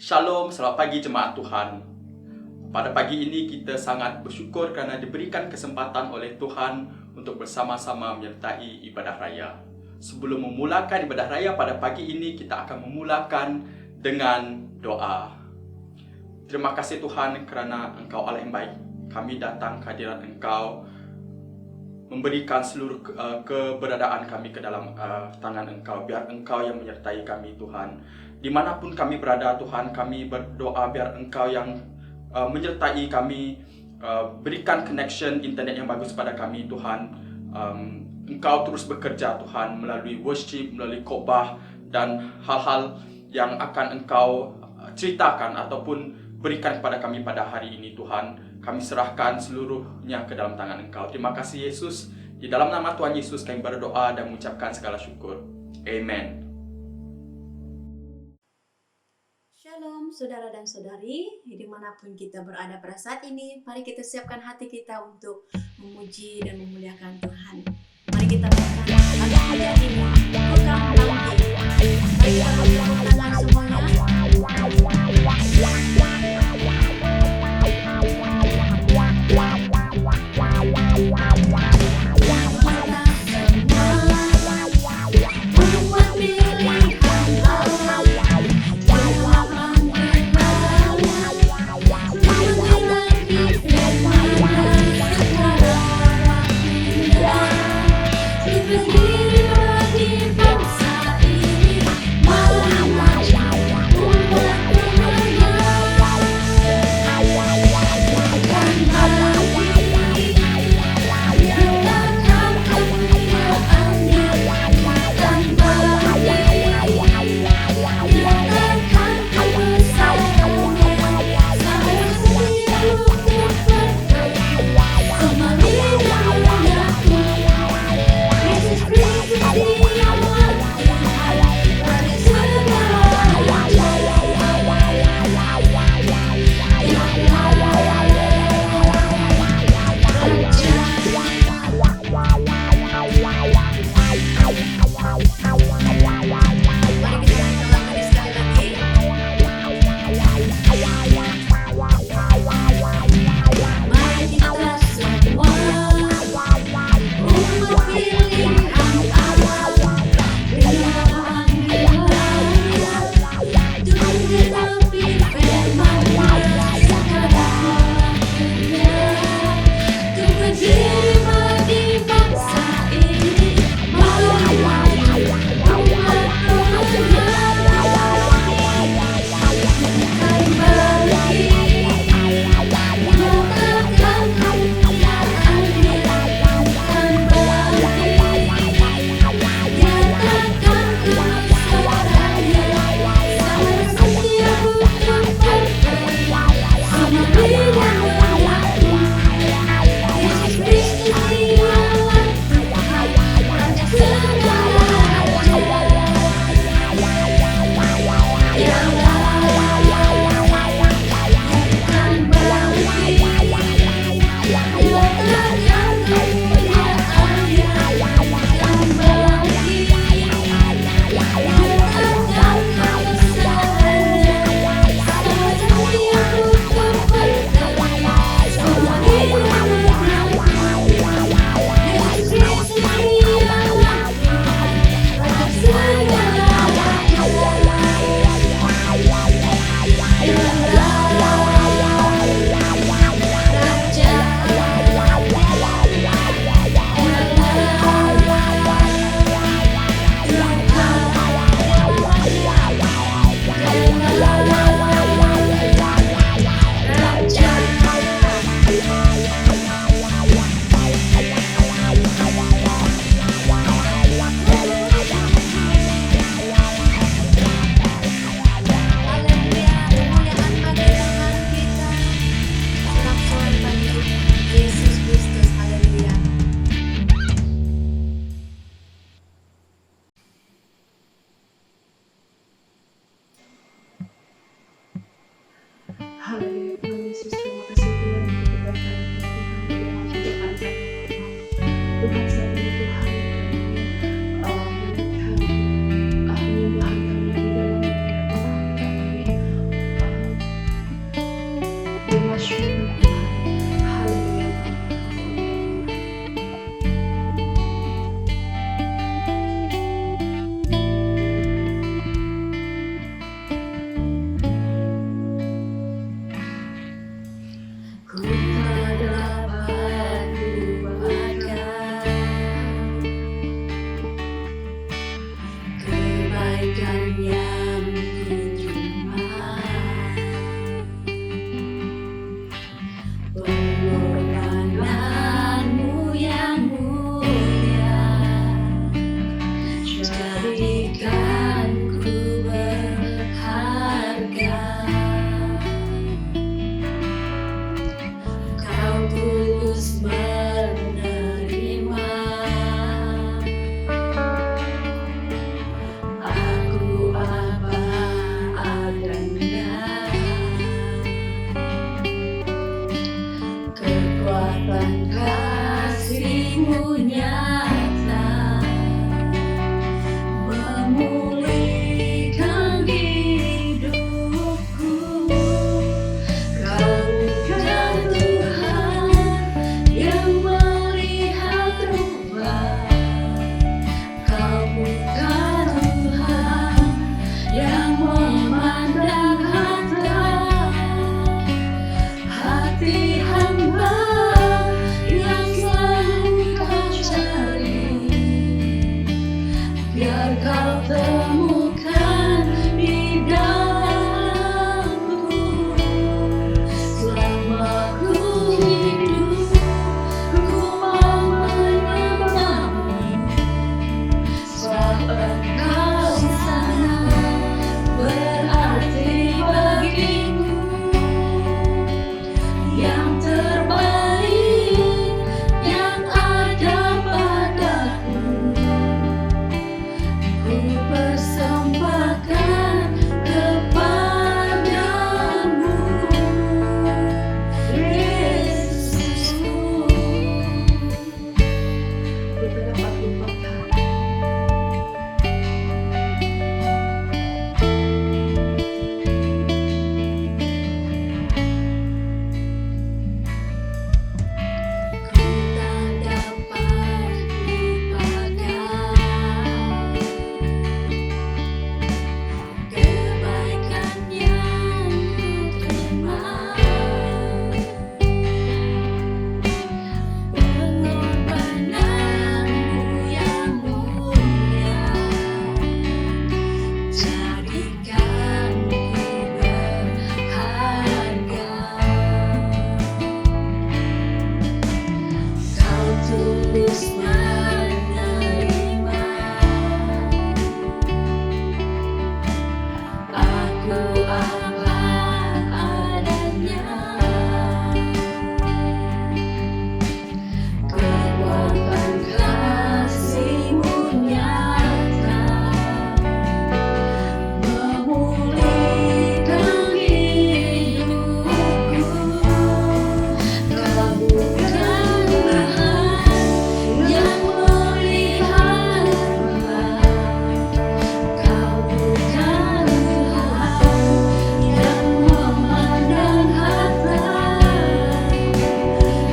Shalom, selamat pagi jemaat Tuhan. Pada pagi ini kita sangat bersyukur kerana diberikan kesempatan oleh Tuhan untuk bersama-sama menyertai ibadah raya. Sebelum memulakan ibadah raya pada pagi ini, kita akan memulakan dengan doa. Terima kasih Tuhan kerana Engkau Allah yang baik. Kami datang ke hadirat Engkau, memberikan seluruh keberadaan kami ke dalam tangan Engkau. Biar Engkau yang menyertai kami Tuhan. Dimanapun kami berada Tuhan, kami berdoa biar Engkau yang menyertai kami, berikan connection internet yang bagus pada kami Tuhan. Engkau terus bekerja Tuhan melalui worship, melalui khotbah dan hal-hal yang akan Engkau ceritakan ataupun berikan kepada kami pada hari ini Tuhan. Kami serahkan seluruhnya ke dalam tangan Engkau. Terima kasih Yesus. Di dalam nama Tuhan Yesus kami berdoa dan mengucapkan segala syukur. Amen. Shalom saudara dan saudari, dimanapun kita berada pada saat ini, mari kita siapkan hati kita untuk memuji dan memuliakan Tuhan. Mari kita lakukan lagu pujian ini, Tukang Bangkit. Mari kita angkat tangan semuanya. Berdiri di bangsa ini, mari maju apa adanya. Kekuatan kasih-Mu nyata, memulihkan hidupku. Kau bukan Tuhan yang melihat Tuhan, Kau bukan Tuhan yang memandang harta.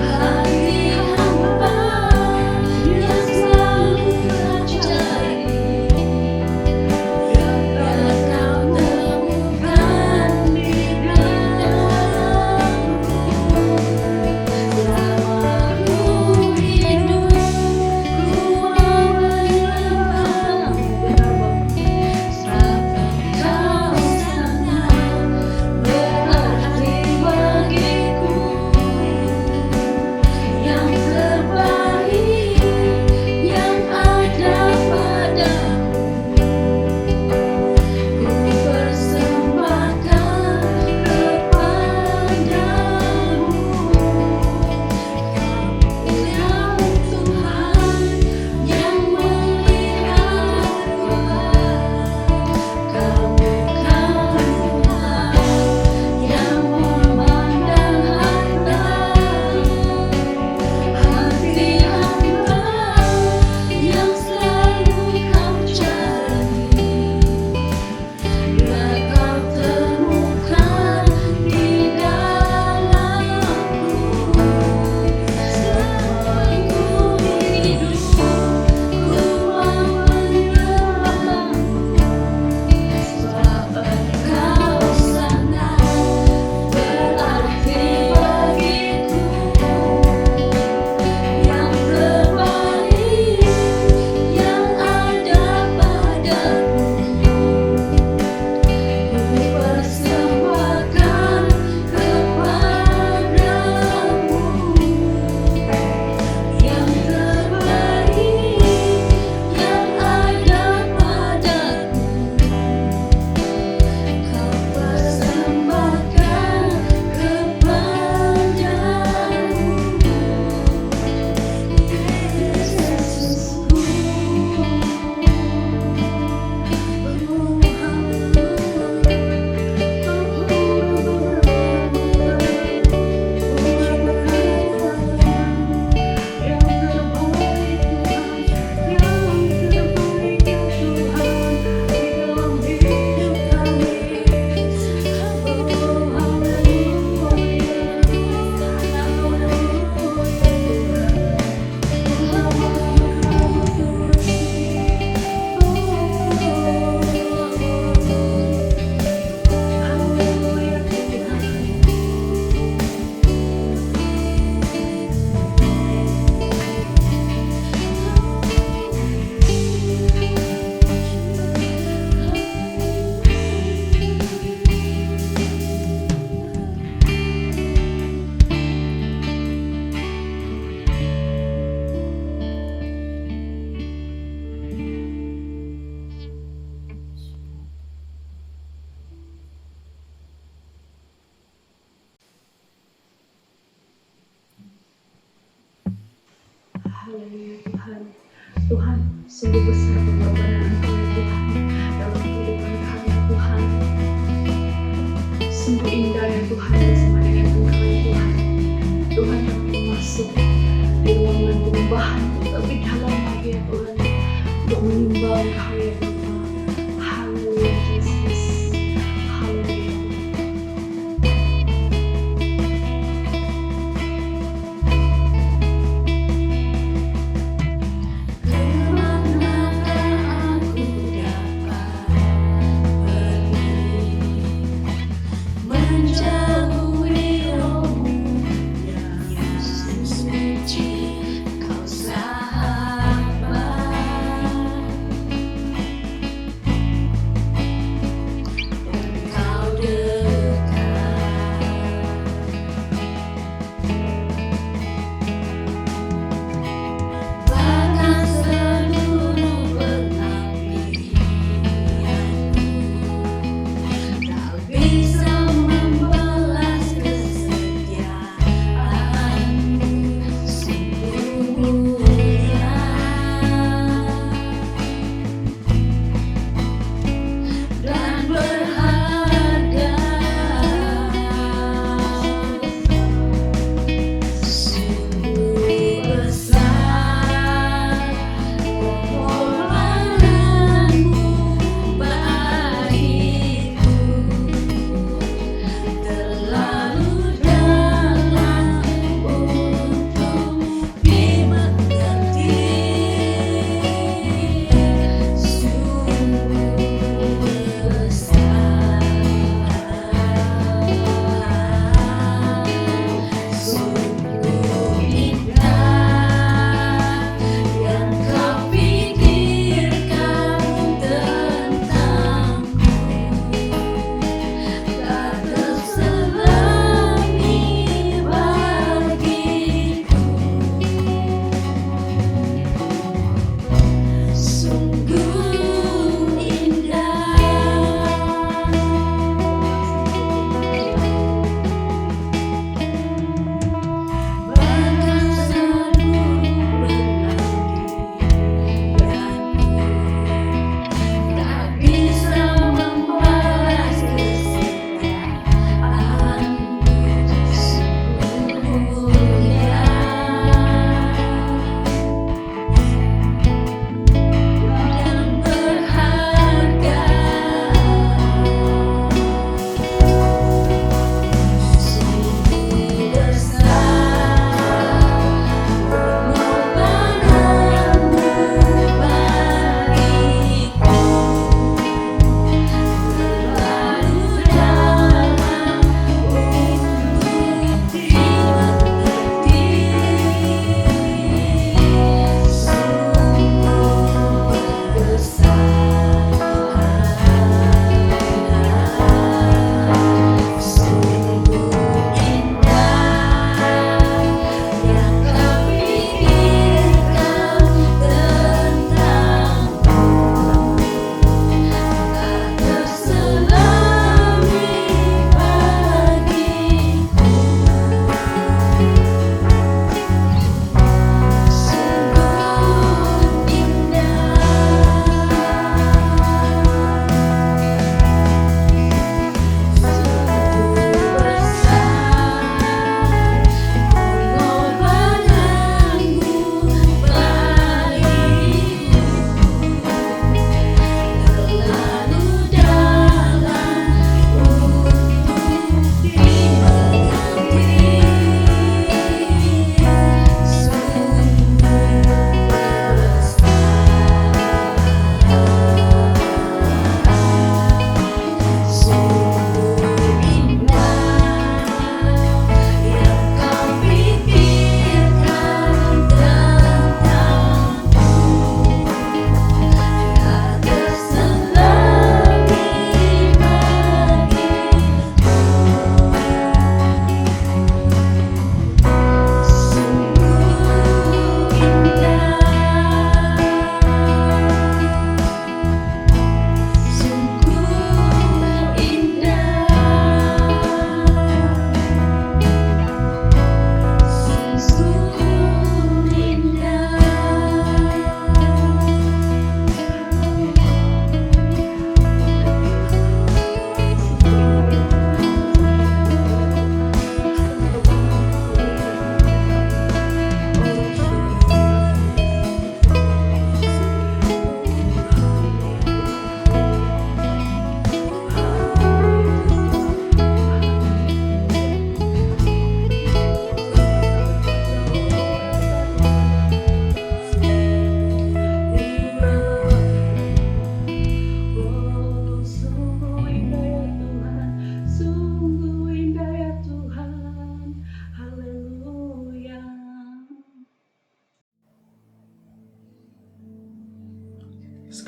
Hati hamba yang selalu mencari, dapat Kau temukan di dalamku. Selama ku hidup, ku mau menyembah-Mu. Sebab Engkau sangat berarti bagiku. Yang terbaik yang ada padaku, ku persembahkan kepadamu. Kau Tuhan yang melihat Tuhan, Kau bukan Tuhan yang memandang harta. Hati hamba yang selalu Kau cari, biar Kau temukan di dalamku. Selama ku hidup, ku mau menyembah-Mu. Sebab Engkau sangat berarti bagiku. Yang terbaik yang ada padaku, ku persembahkan kepadamu. Yang terbaik yang ada padaku, Kau persembahkan Haleluya Tuhan. Tuhan, sungguh besar pengorbanan Engkau ya Tuhan dalam kehidupan kami Tuhan. Sungguh indah ya Tuhan bersama dengan Engkau ya Tuhan. Tuhan kami masuk di ruangan penyembahan lebih dalam lagi ya Tuhan untuk menyembah Engkau ya Bapa. Haleluya Yesus. Haleluya. kemanakah aku dapat pergi, menjauhi Roh-Mu yang suci. Kau sahabat, Engkau dekat. Bahkan seluruh pengabdianku, Kau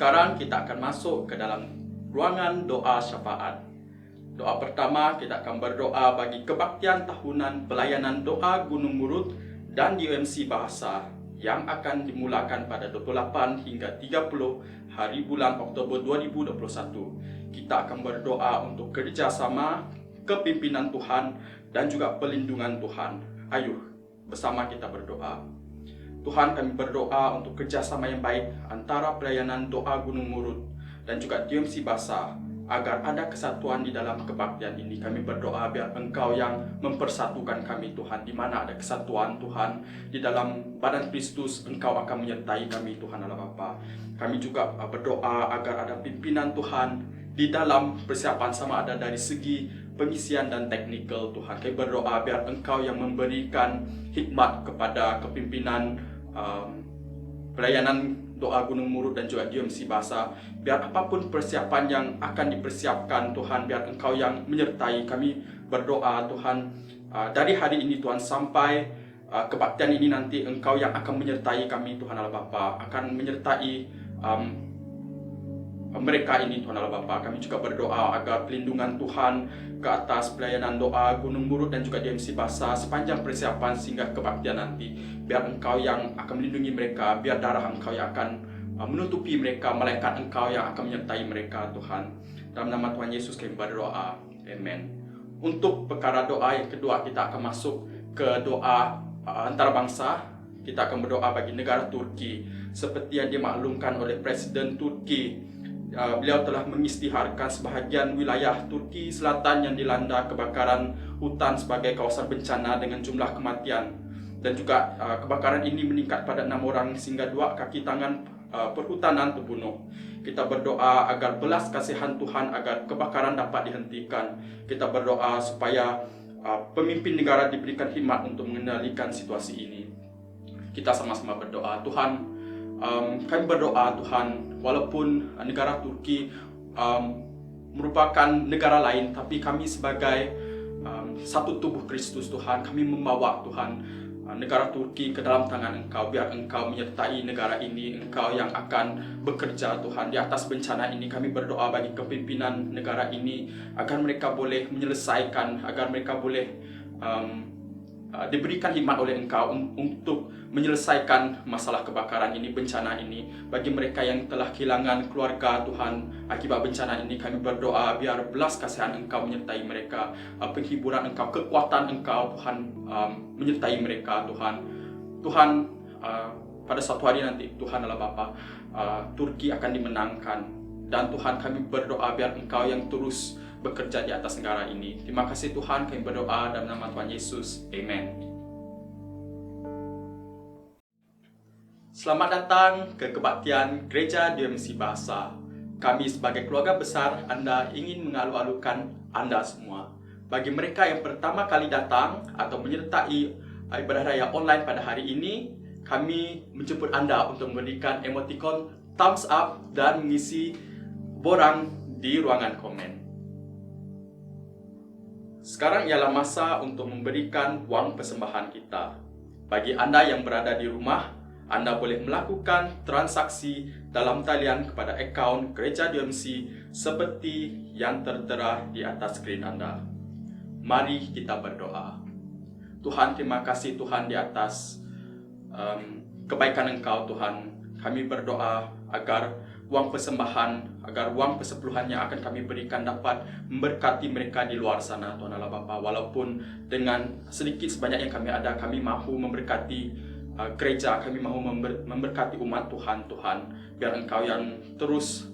sekarang kita akan masuk ke dalam ruangan doa syafaat. Doa pertama, kita akan berdoa bagi kebaktian tahunan pelayanan doa Gunung Murut dan DMC Bahasa yang akan dimulakan pada 28 hingga 30 hari bulan Oktober 2021. Kita akan berdoa untuk kerjasama, kepimpinan Tuhan, dan juga pelindungan Tuhan. Ayo, bersama kita berdoa. Tuhan, kami berdoa untuk kerjasama yang baik antara pelayanan doa Gunung Murut dan juga DMC Bahasa, agar ada kesatuan di dalam kebaktian ini. Kami berdoa biar Engkau yang mempersatukan kami, Tuhan. Di mana ada kesatuan, Tuhan, di dalam badan Kristus, Engkau akan menyertai kami, Tuhan Allah Bapa. Kami juga berdoa agar ada pimpinan Tuhan di dalam persiapan, sama ada dari segi pengisian dan teknikal, Tuhan. Kami berdoa biar Engkau yang memberikan hikmat kepada kepimpinan pelayanan doa Gunung Murut dan juga DMC Bahasa. Biar apapun persiapan yang akan dipersiapkan, Tuhan, biar Engkau yang menyertai. Kami berdoa, Tuhan, dari hari ini, Tuhan, sampai kebaktian ini nanti, Engkau yang akan menyertai kami, Tuhan Allah Bapa, akan menyertai mereka ini, Tuhan Allah Bapa. Kami juga berdoa agar pelindungan Tuhan ke atas pelayanan doa Gunung Murut dan juga DMC Bahasa sepanjang persiapan sehingga kebaktian nanti. Biar Engkau yang akan melindungi mereka, biar darah Engkau yang akan menutupi mereka, malaikat Engkau yang akan menyertai mereka, Tuhan. Dalam nama Tuhan Yesus kami berdoa. Amen. Untuk perkara doa yang kedua, kita akan masuk ke doa antarabangsa. Kita akan berdoa bagi negara Turki. Seperti yang dimaklumkan oleh Presiden Turki, beliau telah mengisytiharkan sebahagian wilayah Turki Selatan yang dilanda kebakaran hutan sebagai kawasan bencana dengan jumlah kematian. Dan juga kebakaran ini meningkat pada 6 orang sehingga 2 kaki tangan perhutanan terbunuh. Kita berdoa agar belas kasihan Tuhan agar kebakaran dapat dihentikan. Kita berdoa supaya pemimpin negara diberikan hikmat untuk mengendalikan situasi ini. Kita sama-sama berdoa. Tuhan, kami berdoa, Tuhan, walaupun negara Turki merupakan negara lain, tapi kami sebagai satu tubuh Kristus, Tuhan, kami membawa, Tuhan, negara Turki ke dalam tangan Engkau. Biar Engkau menyertai negara ini, Engkau yang akan bekerja, Tuhan, di atas bencana ini. Kami berdoa bagi kepimpinan negara ini agar mereka boleh menyelesaikan, agar mereka boleh diberikan hikmat oleh Engkau untuk menyelesaikan masalah kebakaran ini, bencana ini. Bagi mereka yang telah kehilangan keluarga, Tuhan, akibat bencana ini, kami berdoa biar belas kasihan Engkau menyertai mereka, penghiburan Engkau, kekuatan Engkau, Tuhan, menyertai mereka, Tuhan. Tuhan, pada suatu hari nanti, Tuhan Allah Bapa, Turki akan dimenangkan. Dan Tuhan, kami berdoa biar Engkau yang terus bekerja di atas negara ini. Terima kasih Tuhan, kami berdoa dalam nama Tuhan Yesus. Amen. Selamat datang ke kebaktian Gereja DMC Bahasa. Kami sebagai keluarga besar Anda ingin mengalu-alukan Anda semua. Bagi mereka yang pertama kali datang atau menyertai ibadah raya online pada hari ini, kami menjemput Anda untuk memberikan emoticon thumbs up dan mengisi borang di ruangan komen. Sekarang ialah masa untuk memberikan wang persembahan kita. Bagi Anda yang berada di rumah, Anda boleh melakukan transaksi dalam talian kepada akaun Gereja DMC seperti yang tertera di atas skrin Anda. Mari kita berdoa. Tuhan, terima kasih Tuhan di atas kebaikan Engkau, Tuhan. Kami berdoa agar wang persembahan, agar wang persepuluhan yang akan kami berikan dapat memberkati mereka di luar sana, Tuhan Allah Bapa. Walaupun dengan sedikit sebanyak yang kami ada, kami mahu memberkati gereja, kami mahu memberkati umat Tuhan, Tuhan. Biar Engkau yang terus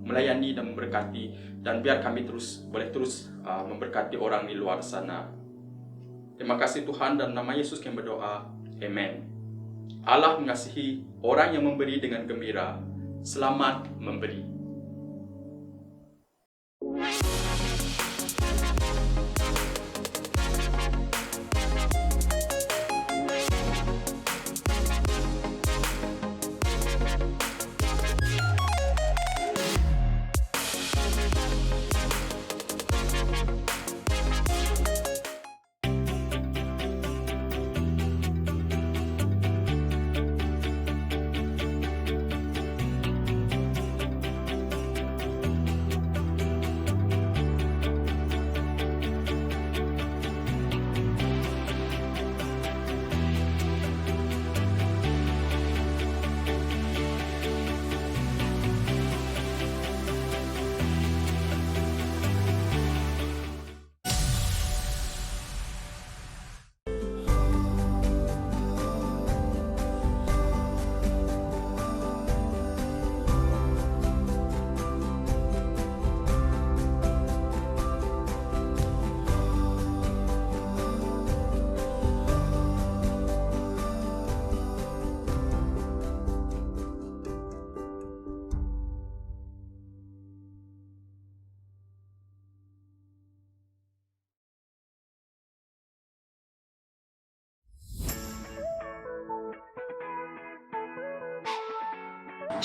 melayani dan memberkati, dan biar kami boleh terus memberkati orang di luar sana. Terima kasih Tuhan, dan nama Yesus kami berdoa. Amen. Allah mengasihi orang yang memberi dengan gembira. Selamat memberi.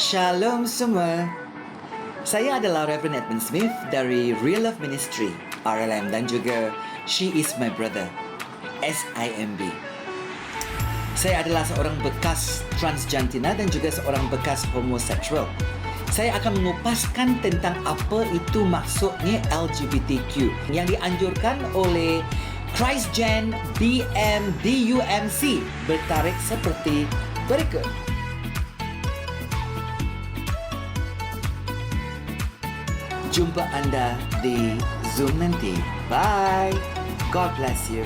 Shalom semua. Saya adalah Reverend Edmund Smith dari Real Love Ministry, RLM, dan juga She Is My Brother, SIMB. Saya adalah seorang bekas transjantina dan juga seorang bekas homoseksual. Saya akan mengupaskan tentang apa itu maksudnya LGBTQ yang dianjurkan oleh Christgen BMDUMC bertarikh seperti berikut. Jumpa anda di Zoom nanti. Bye. God bless you.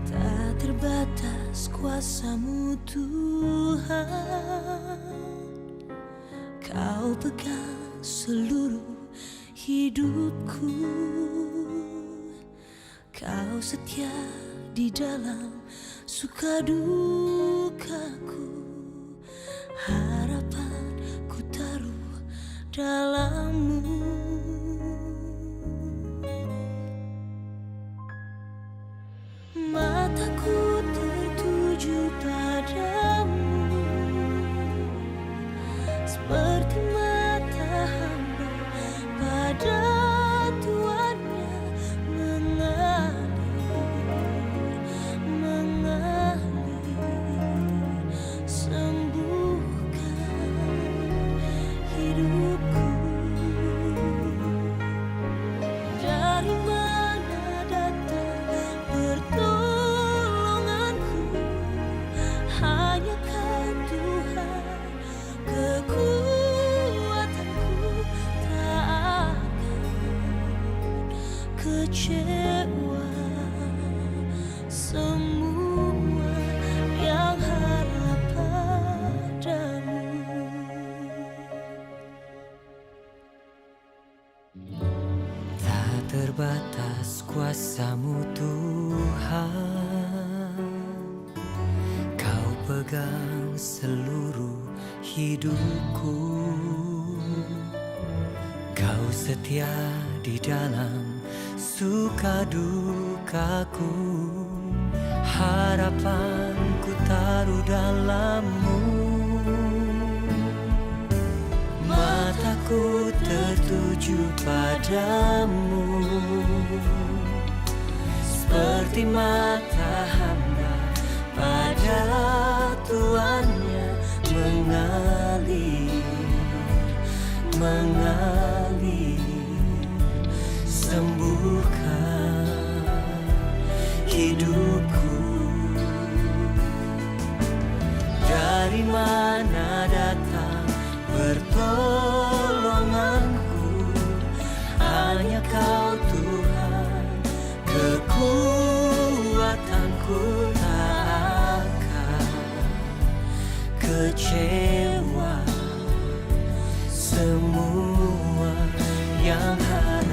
Tak terbatas kuasa-Mu Tuhan, Kau pegang seluruh hidupku. Kau setia di dalam suka dukaku. Harapan ku taruh dalam-Mu. Mataku tertuju padamu, seperti mata hamba pada tuannya mengalir, sembuhkan hidupku. Dari mana datang pertolonganku? Hanya Kau Tuhan, kekuatanku. Tak akan kecewa. Semua yang harap padamu. Tak terbatas kuasa-Mu Tuhan, Kau pegang seluruh hidupku. Kau setia di dalam suka dukaku. Harapanku taruh dalam-Mu. Mataku tertuju padamu, seperti mata hamba pada tuannya mengalir, sembuhkan hidupku. Dari mana datang pertolonganku? Hanya Kau Tuhan, kekuatanku. Tak akan kecewa. Semua yang harap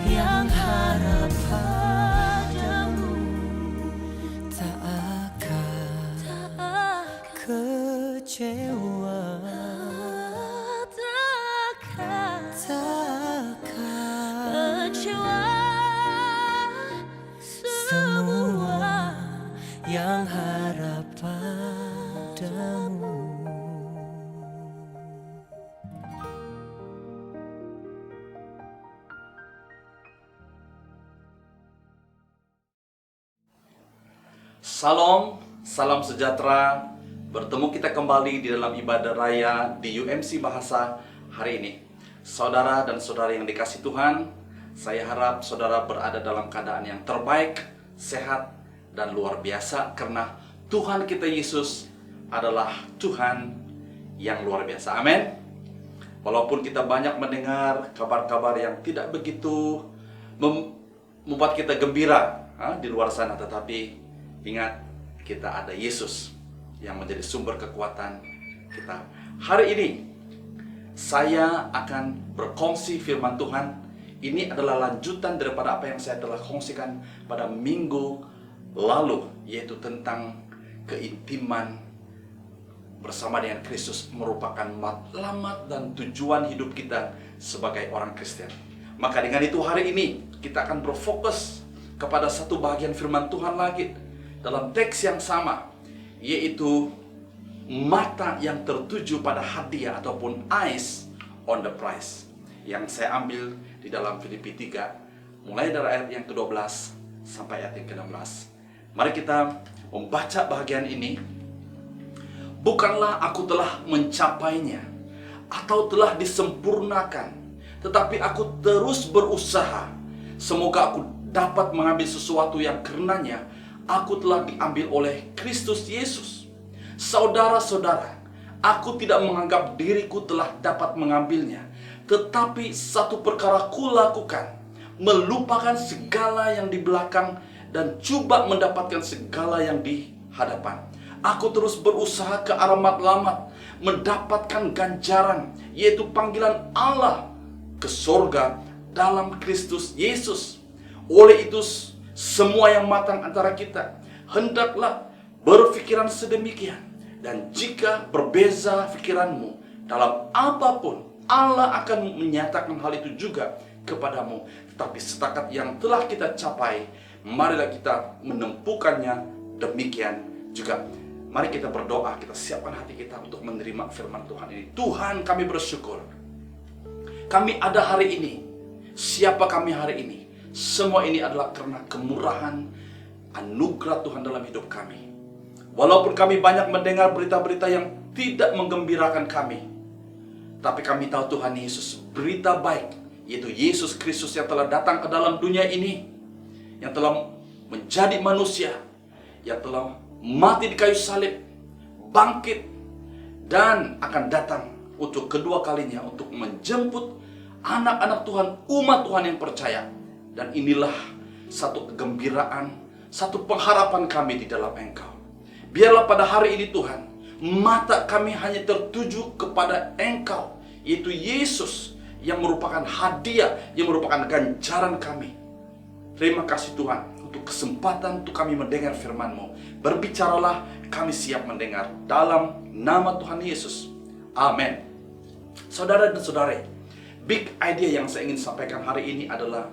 yang harap kecewa, takkan kecewa. Semua yang harap padamu. Salam, salam sejahtera. Bertemu kita kembali di dalam ibadah raya di UMC Bahasa hari ini. Saudara dan saudari yang dikasihi Tuhan, saya harap saudara berada dalam keadaan yang terbaik, sehat, dan luar biasa karena Tuhan kita Yesus adalah Tuhan yang luar biasa. Amin. Walaupun kita banyak mendengar kabar-kabar yang tidak begitu membuat kita gembira di luar sana, tetapi ingat, kita ada Yesus yang menjadi sumber kekuatan kita. Hari ini, saya akan berkongsi firman Tuhan. Ini adalah lanjutan daripada apa yang saya telah kongsikan pada minggu lalu, yaitu tentang keintiman bersama dengan Kristus merupakan matlamat dan tujuan hidup kita sebagai orang Kristen. Maka dengan itu hari ini, kita akan berfokus kepada satu bagian firman Tuhan lagi dalam teks yang sama, yaitu mata yang tertuju pada hadiah ataupun eyes on the prize, yang saya ambil di dalam Filipi 3 mulai dari ayat yang ke-12 sampai ayat yang ke-16. Mari kita membaca bagian ini. Bukanlah aku telah mencapainya atau telah disempurnakan, tetapi aku terus berusaha, semoga aku dapat mengambil sesuatu yang karenanya aku telah diambil oleh Kristus Yesus. Saudara-saudara, aku tidak menganggap diriku telah dapat mengambilnya, tetapi satu perkara kulakukan, melupakan segala yang di belakang dan coba mendapatkan segala yang di hadapan. Aku terus berusaha ke arah matlamat, mendapatkan ganjaran, yaitu panggilan Allah ke sorga dalam Kristus Yesus. Oleh itu, semua yang matang antara kita hendaklah berpikiran sedemikian. Dan jika berbeza pikiranmu dalam apapun, Allah akan menyatakan hal itu juga kepadamu. Tetapi setakat yang telah kita capai, marilah kita menempuhkannya demikian juga. Mari kita berdoa, kita siapkan hati kita untuk menerima firman Tuhan ini. Tuhan, kami bersyukur kami ada hari ini. Siapa kami hari ini? Semua ini adalah karena kemurahan, anugerah Tuhan dalam hidup kami. Walaupun kami banyak mendengar berita-berita yang tidak menggembirakan kami, tapi kami tahu Tuhan Yesus berita baik, yaitu Yesus Kristus yang telah datang ke dalam dunia ini, yang telah menjadi manusia, yang telah mati di kayu salib, bangkit, dan akan datang untuk kedua kalinya untuk menjemput anak-anak Tuhan, umat Tuhan yang percaya. Dan inilah satu kegembiraan, satu pengharapan kami di dalam Engkau. Biarlah pada hari ini Tuhan, mata kami hanya tertuju kepada Engkau, yaitu Yesus yang merupakan hadiah, yang merupakan ganjaran kami. Terima kasih Tuhan untuk kesempatan untuk kami mendengar firman-Mu. Berbicaralah, kami siap mendengar dalam nama Tuhan Yesus. Amin. Saudara dan saudari, big idea yang saya ingin sampaikan hari ini adalah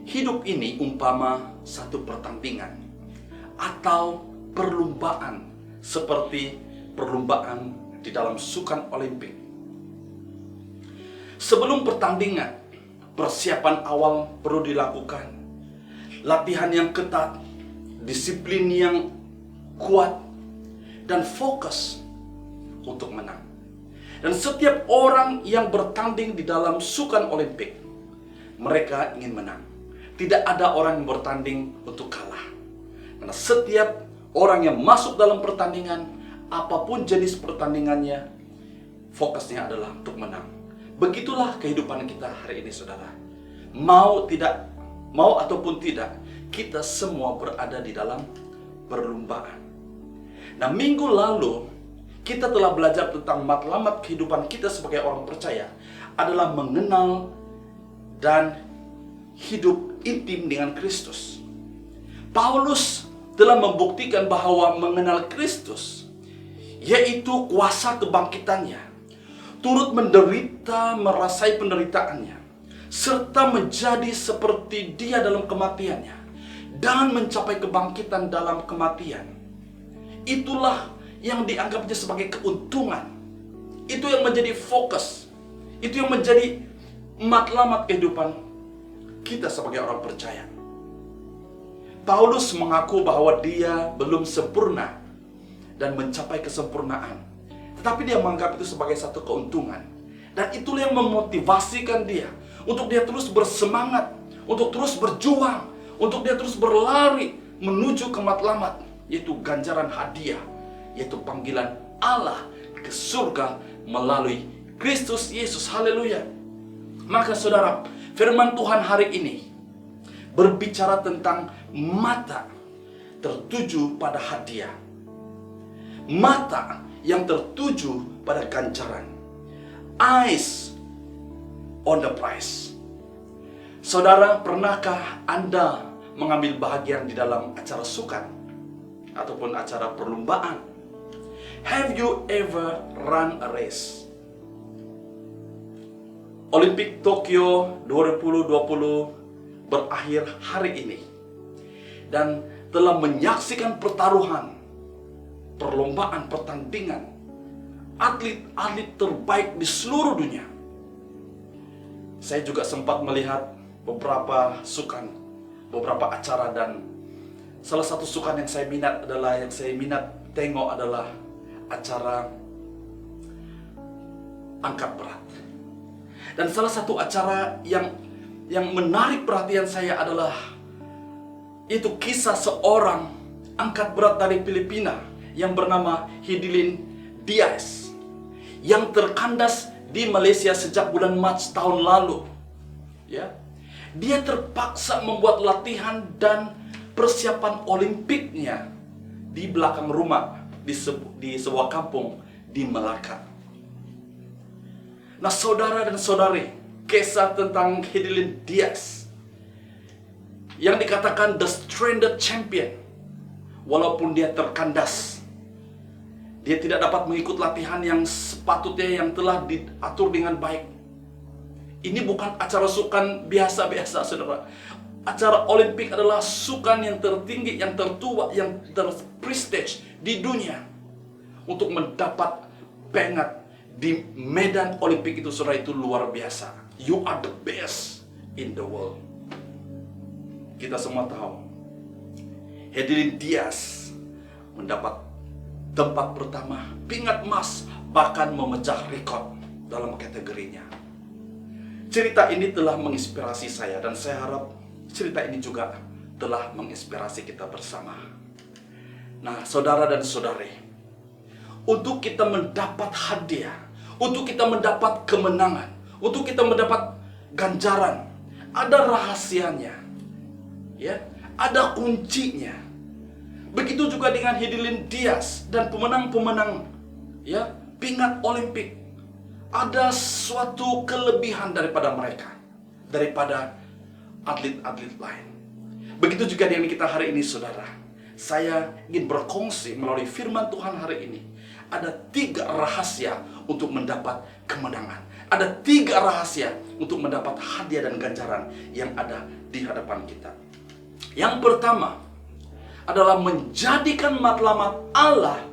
hidup ini umpama satu pertandingan atau perlombaan seperti perlombaan di dalam sukan Olimpik. Sebelum pertandingan, persiapan awal perlu dilakukan. Latihan yang ketat, disiplin yang kuat, dan fokus untuk menang. Dan setiap orang yang bertanding di dalam sukan Olimpik, mereka ingin menang. Tidak ada orang yang bertanding untuk kalah. Karena setiap orang yang masuk dalam pertandingan, apapun jenis pertandingannya, fokusnya adalah untuk menang. Begitulah kehidupan kita hari ini, saudara. Mau ataupun tidak, kita semua berada di dalam perlombaan. Nah, minggu lalu kita telah belajar tentang matlamat kehidupan kita sebagai orang percaya adalah mengenal dan hidup intim dengan Kristus. Paulus telah membuktikan bahwa mengenal Kristus yaitu kuasa kebangkitannya, turut menderita, merasai penderitaannya, serta menjadi seperti Dia dalam kematiannya, dan mencapai kebangkitan dalam kematian. Itulah yang dianggapnya sebagai keuntungan. Itu yang menjadi fokus. Itu yang menjadi matlamat kehidupan kita sebagai orang percaya. Paulus mengaku bahwa dia belum sempurna dan mencapai kesempurnaan, tetapi dia menganggap itu sebagai satu keuntungan. Dan itulah yang memotivasikan dia untuk dia terus bersemangat, untuk terus berjuang, untuk dia terus berlari menuju ke matlamat, yaitu ganjaran hadiah, yaitu panggilan Allah ke surga melalui Kristus Yesus. Haleluya. Maka saudara, firman Tuhan hari ini berbicara tentang mata tertuju pada hadiah, mata yang tertuju pada ganjaran, eyes on the prize. Saudara, pernahkah Anda mengambil bahagian di dalam acara sukan ataupun acara perlombaan? Have you ever run a race? Olimpik Tokyo 2020 berakhir hari ini dan telah menyaksikan pertaruhan, perlombaan, pertandingan atlet-atlet terbaik di seluruh dunia. Saya juga sempat melihat beberapa sukan, beberapa acara, dan salah satu sukan yang saya minat tengok adalah acara angkat berat. Dan salah satu acara yang menarik perhatian saya adalah itu kisah seorang angkat berat dari Filipina yang bernama Hidilyn Diaz yang terkandas di Malaysia sejak bulan Mac tahun lalu. Ya, dia terpaksa membuat latihan dan persiapan olimpiknya di belakang rumah di sebuah kampung di Melaka. Nah, saudara dan saudari, kisah tentang Hidilyn Diaz yang dikatakan the stranded champion, walaupun dia terkandas, dia tidak dapat mengikut latihan yang sepatutnya yang telah diatur dengan baik. Ini bukan acara sukan biasa-biasa, saudara. Acara Olimpik adalah sukan yang tertinggi, yang tertua, yang terprestige di dunia. Untuk mendapat pengat di medan Olimpik itu, saudara, itu luar biasa. You are the best in the world. Kita semua tahu Hidilyn Diaz mendapat tempat pertama, pingat emas, bahkan memecah rekor dalam kategorinya. Cerita ini telah menginspirasi saya, dan saya harap cerita ini juga telah menginspirasi kita bersama. Nah, saudara dan saudari, untuk kita mendapat hadiah, untuk kita mendapat kemenangan, untuk kita mendapat ganjaran, ada rahasianya. Ya, ada kuncinya. Begitu juga dengan Hidilyn Diaz dan pemenang-pemenang ya pingat Olimpik. Ada suatu kelebihan daripada mereka, daripada atlet-atlet lain. Begitu juga dengan kita hari ini, saudara. Saya ingin berkongsi melalui firman Tuhan hari ini. Ada 3 rahasia untuk mendapat kemenangan. Ada 3 rahasia untuk mendapat hadiah dan ganjaran yang ada di hadapan kita. Yang pertama adalah menjadikan matlamat Allah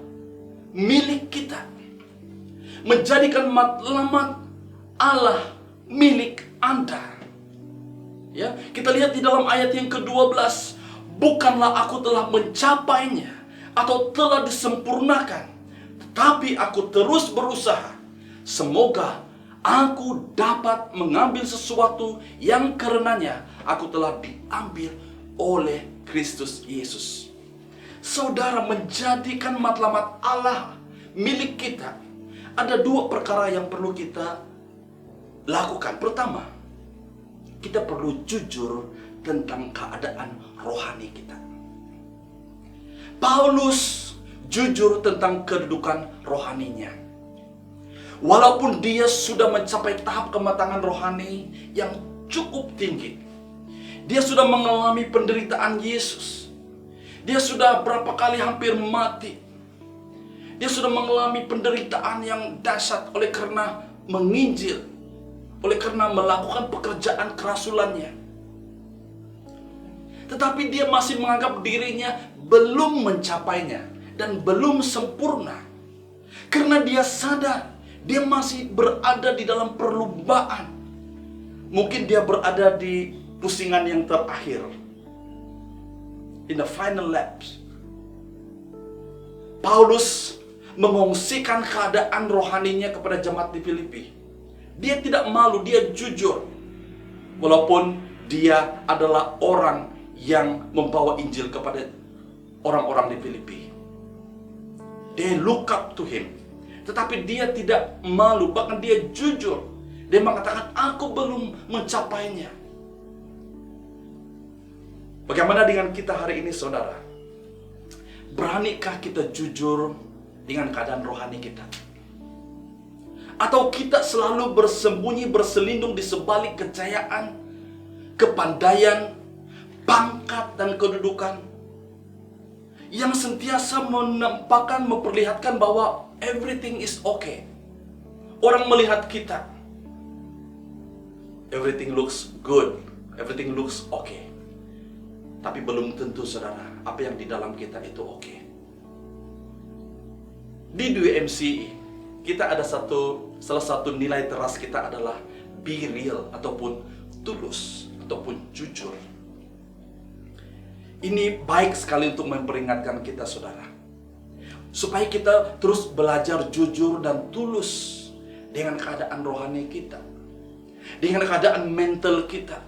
milik kita. Menjadikan matlamat Allah milik Anda. Ya, kita lihat di dalam ayat yang ke-12, bukanlah aku telah mencapainya atau telah disempurnakan, tetapi aku terus berusaha. Semoga aku dapat mengambil sesuatu yang karenanya aku telah diambil oleh Kristus Yesus. Saudara, menjadikan matlamat Allah milik kita, ada 2 perkara yang perlu kita lakukan. Pertama, kita perlu jujur tentang keadaan rohani kita. Paulus jujur tentang kedudukan rohaninya. Walaupun dia sudah mencapai tahap kematangan rohani yang cukup tinggi, dia sudah mengalami penderitaan Yesus. Dia sudah berapa kali hampir mati. Dia sudah mengalami penderitaan yang dahsyat oleh karena menginjil, oleh karena melakukan pekerjaan kerasulannya. Tetapi dia masih menganggap dirinya belum mencapainya dan belum sempurna. Karena dia sadar dia masih berada di dalam perlumbaan. Mungkin dia berada di pusingan yang terakhir, in the final laps. Paulus mengungsikan keadaan rohaninya kepada jemaat di Filipi. Dia tidak malu, dia jujur. Walaupun dia adalah orang yang membawa Injil kepada orang-orang di Filipi. They look up to him. Tetapi dia tidak malu, bahkan dia jujur. Dia mengatakan, aku belum mencapainya. Bagaimana dengan kita hari ini, saudara? Beranikah kita jujur dengan keadaan rohani kita? Atau kita selalu bersembunyi, berselindung di sebalik kejayaan, kepandaian, pangkat, dan kedudukan yang sentiasa menampakkan, memperlihatkan bahwa everything is okay. Orang melihat kita, everything looks good, everything looks okay. Tapi belum tentu, saudara, apa yang di dalam kita itu oke. Di DMCI, kita ada salah satu nilai teras kita adalah be real, ataupun tulus, ataupun jujur. Ini baik sekali untuk memperingatkan kita, saudara, supaya kita terus belajar jujur dan tulus dengan keadaan rohani kita, dengan keadaan mental kita.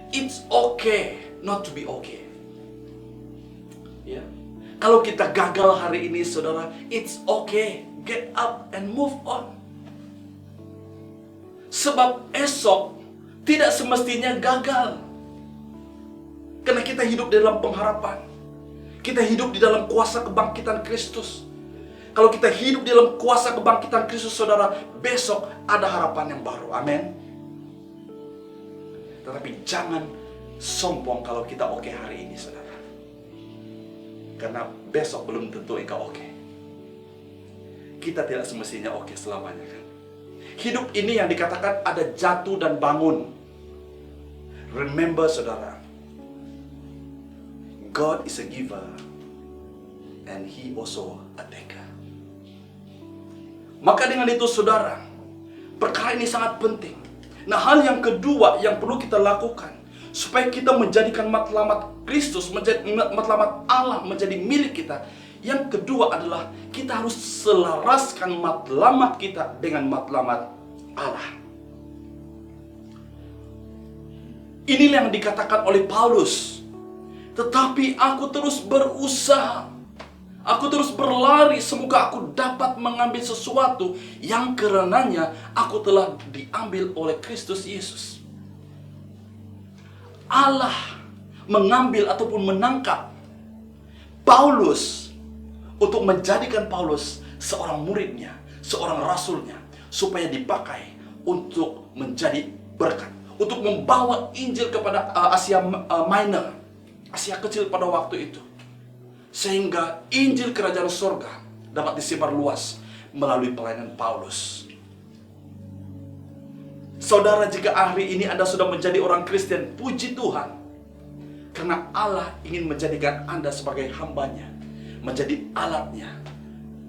It's okay not to be okay. Ya. Kalau kita gagal hari ini, saudara, it's okay. Get up and move on. Sebab esok tidak semestinya gagal. Karena kita hidup dalam pengharapan. Kita hidup di dalam kuasa kebangkitan Kristus. Kalau kita hidup di dalam kuasa kebangkitan Kristus, saudara, besok ada harapan yang baru. Amin. Tetapi jangan sombong kalau kita oke hari ini, saudara. Karena besok belum tentu engkau oke. Kita tidak semestinya oke selamanya, kan? Hidup ini yang dikatakan ada jatuh dan bangun. Remember, saudara, God is a giver and He also a taker. Maka dengan itu, saudara, perkara ini sangat penting. Nah, hal yang kedua yang perlu kita lakukan supaya kita menjadikan matlamat Kristus, matlamat Allah menjadi milik kita. Yang kedua adalah kita harus selaraskan matlamat kita dengan matlamat Allah. Inilah yang dikatakan oleh Paulus. Tetapi aku terus berusaha, aku terus berlari, semoga aku dapat mengambil sesuatu yang karenanya aku telah diambil oleh Kristus Yesus. Allah mengambil ataupun menangkap Paulus untuk menjadikan Paulus seorang muridnya, seorang rasulnya, supaya dipakai untuk menjadi berkat, untuk membawa Injil kepada Asia Minor, Asia Kecil pada waktu itu. Sehingga Injil Kerajaan Sorga dapat disebar luas melalui pelayanan Paulus. Saudara, jika hari ini Anda sudah menjadi orang Kristen, puji Tuhan. Karena Allah ingin menjadikan Anda sebagai hambanya, menjadi alatnya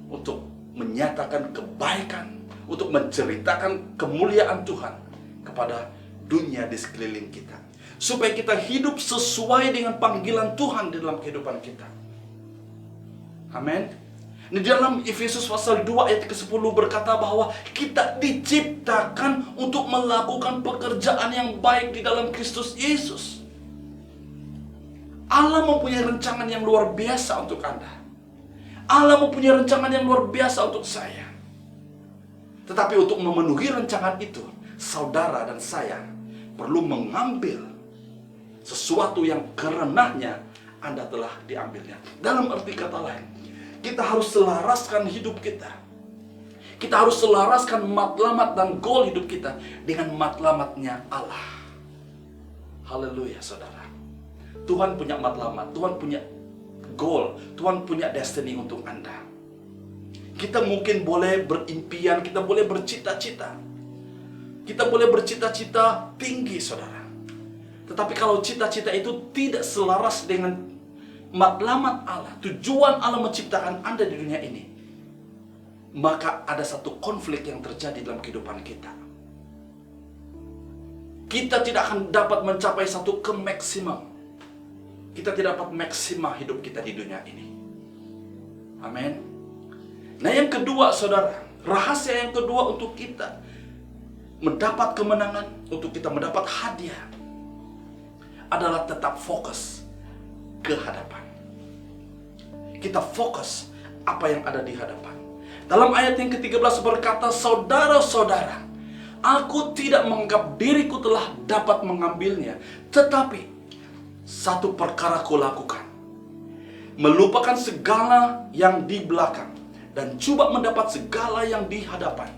untuk menyatakan kebaikan, untuk menceritakan kemuliaan Tuhan kepada dunia di sekeliling kita. Supaya kita hidup sesuai dengan panggilan Tuhan di dalam kehidupan kita. Amin. Di dalam Efesus pasal 2 ayat ke-10 berkata bahwa kita diciptakan untuk melakukan pekerjaan yang baik di dalam Kristus Yesus. Allah mempunyai rancangan yang luar biasa untuk Anda. Allah mempunyai rancangan yang luar biasa untuk saya. Tetapi untuk memenuhi rancangan itu, saudara dan saya perlu mengambil sesuatu yang karenanya Anda telah diambilnya. Dalam arti kata lain, kita harus selaraskan hidup kita. Kita harus selaraskan matlamat dan goal hidup kita dengan matlamatnya Allah. Haleluya, saudara. Tuhan punya matlamat, Tuhan punya goal, Tuhan punya destiny untuk Anda. Kita mungkin boleh berimpian, kita boleh bercita-cita. Kita boleh bercita-cita tinggi, saudara. Tetapi kalau cita-cita itu tidak selaras dengan matlamat Allah, tujuan Allah menciptakan Anda di dunia ini, maka ada satu konflik yang terjadi dalam kehidupan kita. Kita tidak akan dapat mencapai satu kemaksimum. Kita tidak dapat maksimal hidup kita di dunia ini. Amin. Nah, yang kedua, saudara, rahasia yang kedua untuk kita mendapat kemenangan, untuk kita mendapat hadiah, adalah tetap fokus ke hadapan. Kita fokus apa yang ada di hadapan. Dalam ayat yang ke-13 berkata, saudara-saudara, aku tidak menganggap diriku telah dapat mengambilnya, tetapi satu perkara kulakukan, melupakan segala yang di belakang dan coba mendapat segala yang di hadapan.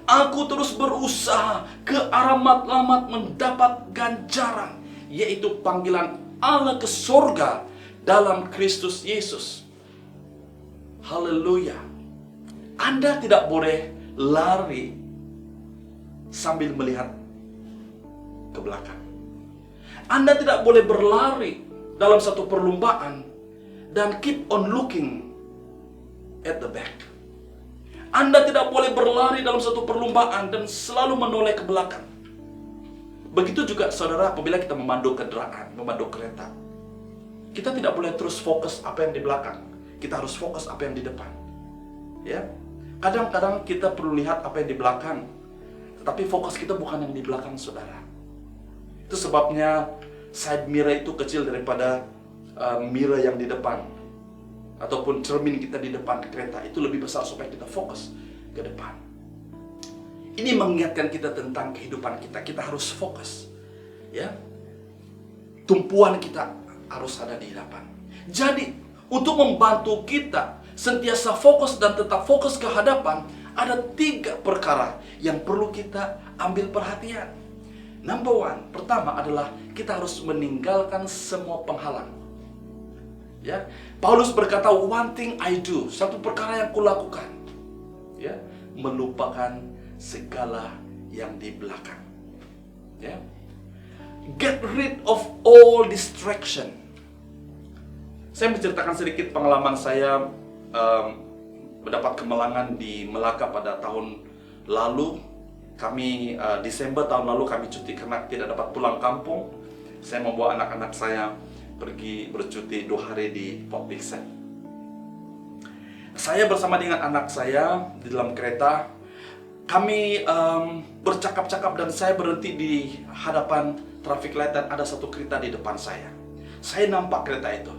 Aku terus berusaha ke arah matlamat mendapat ganjaran, yaitu panggilan Allah ke surga dalam Kristus Yesus. Haleluya. Anda tidak boleh lari sambil melihat ke belakang. Anda tidak boleh berlari dalam satu perlombaan dan keep on looking at the back. Anda tidak boleh berlari dalam satu perlombaan dan selalu menoleh ke belakang. Begitu juga, saudara, apabila kita memandu kendaraan, memandu kereta. Kita tidak boleh terus fokus apa yang di belakang. Kita harus fokus apa yang di depan. Ya, kadang-kadang kita perlu lihat apa yang di belakang, tetapi fokus kita bukan yang di belakang, saudara. Itu sebabnya side mirror itu kecil daripada mirror yang di depan, ataupun cermin kita di depan kereta itu lebih besar supaya kita fokus ke depan. Ini mengingatkan kita tentang kehidupan kita. Kita harus fokus, ya. Tumpuan kita harus ada di hadapan. Jadi, untuk membantu kita sentiasa fokus dan tetap fokus ke hadapan, ada 3 perkara yang perlu kita ambil perhatian. Number 1, pertama adalah kita harus meninggalkan semua penghalang. Ya, Paulus berkata, one thing I do, satu perkara yang kulakukan, ya, melupakan segala yang di belakang. Ya, get rid of all distraction. Saya menceritakan sedikit pengalaman saya mendapat kemenangan di Melaka pada tahun lalu. Kami Desember tahun lalu kami cuti karena tidak dapat pulang kampung. Saya membawa anak-anak saya pergi bercuti 2 hari di Port Vixen. Saya bersama dengan anak saya di dalam kereta. Kami bercakap-cakap dan saya berhenti di hadapan traffic light dan ada satu kereta di depan saya. Saya nampak kereta itu.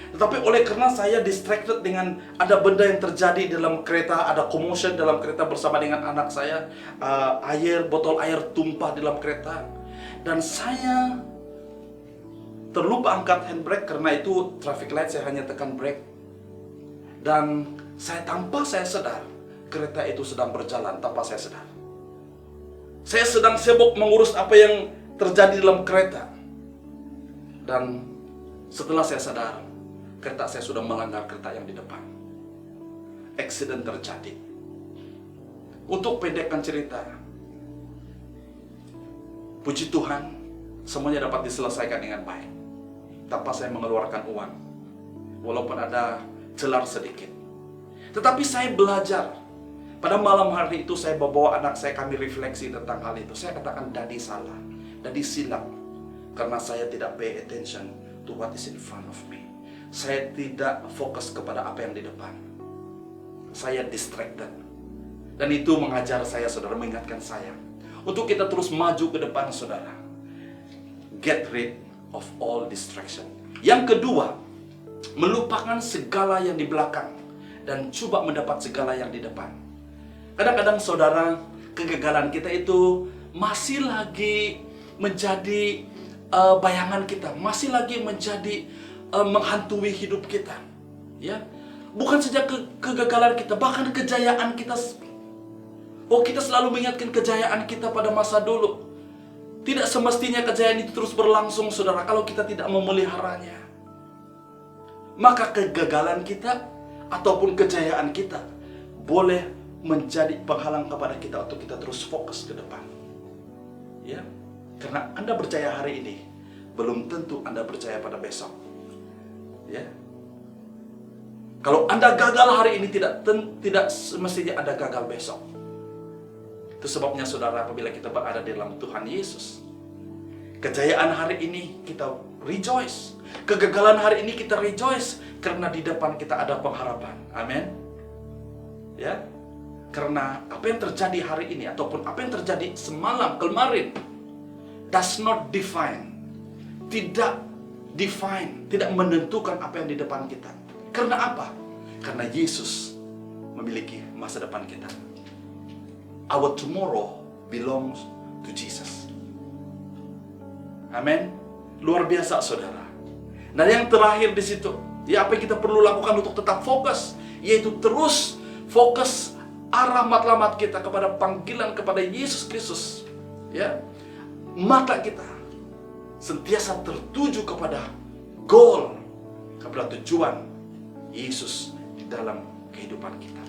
Tetapi oleh karena saya distracted dengan ada benda yang terjadi dalam kereta, ada commotion dalam kereta bersama dengan anak saya, botol air tumpah dalam kereta, dan saya terlupa angkat handbrake karena itu traffic light, saya hanya tekan brake, dan tanpa saya sadar kereta itu sedang berjalan tanpa saya sadar. Saya sedang sibuk mengurus apa yang terjadi dalam kereta, dan setelah saya sadar, kereta saya sudah melanggar kereta yang di depan. Accident terjadi. Untuk pendekkan cerita, puji Tuhan, semuanya dapat diselesaikan dengan baik tanpa saya mengeluarkan uang, walaupun ada celar sedikit. Tetapi saya belajar. Pada malam hari itu saya bawa anak saya, kami refleksi tentang hal itu. Saya katakan, Daddy salah, Daddy silap, karena saya tidak pay attention to what is in front of me. Saya tidak fokus kepada apa yang di depan. Saya distracted. Dan itu mengajar saya, saudara, mengingatkan saya untuk kita terus maju ke depan, saudara. Get rid of all distraction. Yang kedua, melupakan segala yang di belakang dan coba mendapat segala yang di depan. Kadang-kadang, saudara, kegagalan kita itu masih lagi menjadi bayangan kita, masih lagi menjadi menghantui hidup kita, ya. Bukan saja kegagalan kita, bahkan kejayaan kita. Oh, kita selalu mengingatkan kejayaan kita pada masa dulu. Tidak semestinya kejayaan itu terus berlangsung, saudara, kalau kita tidak memeliharanya. maka kegagalan kita ataupun kejayaan kita boleh menjadi penghalang kepada kita untuk kita terus fokus ke depan. Ya, karena Anda percaya hari ini, belum tentu Anda percaya pada besok. Ya, kalau Anda gagal hari ini, tidak semestinya Anda gagal besok. Itu sebabnya saudara, apabila kita berada di dalam Tuhan Yesus, kejayaan hari ini kita rejoice, kegagalan hari ini kita rejoice, karena di depan kita ada pengharapan. Amin. Ya, karena apa yang terjadi hari ini ataupun apa yang terjadi semalam kemarin does not define, tidak menentukan apa yang di depan kita. Karena apa? Karena Yesus memiliki masa depan kita. Our tomorrow belongs to Jesus. Amin. Luar biasa saudara. Nah, yang terakhir di situ, ya, apa yang kita perlu lakukan untuk tetap fokus, yaitu terus fokus arah matlamat kita kepada panggilan kepada Yesus Kristus. Ya, mata kita sentiasa tertuju kepada goal, kepada tujuan Yesus di dalam kehidupan kita.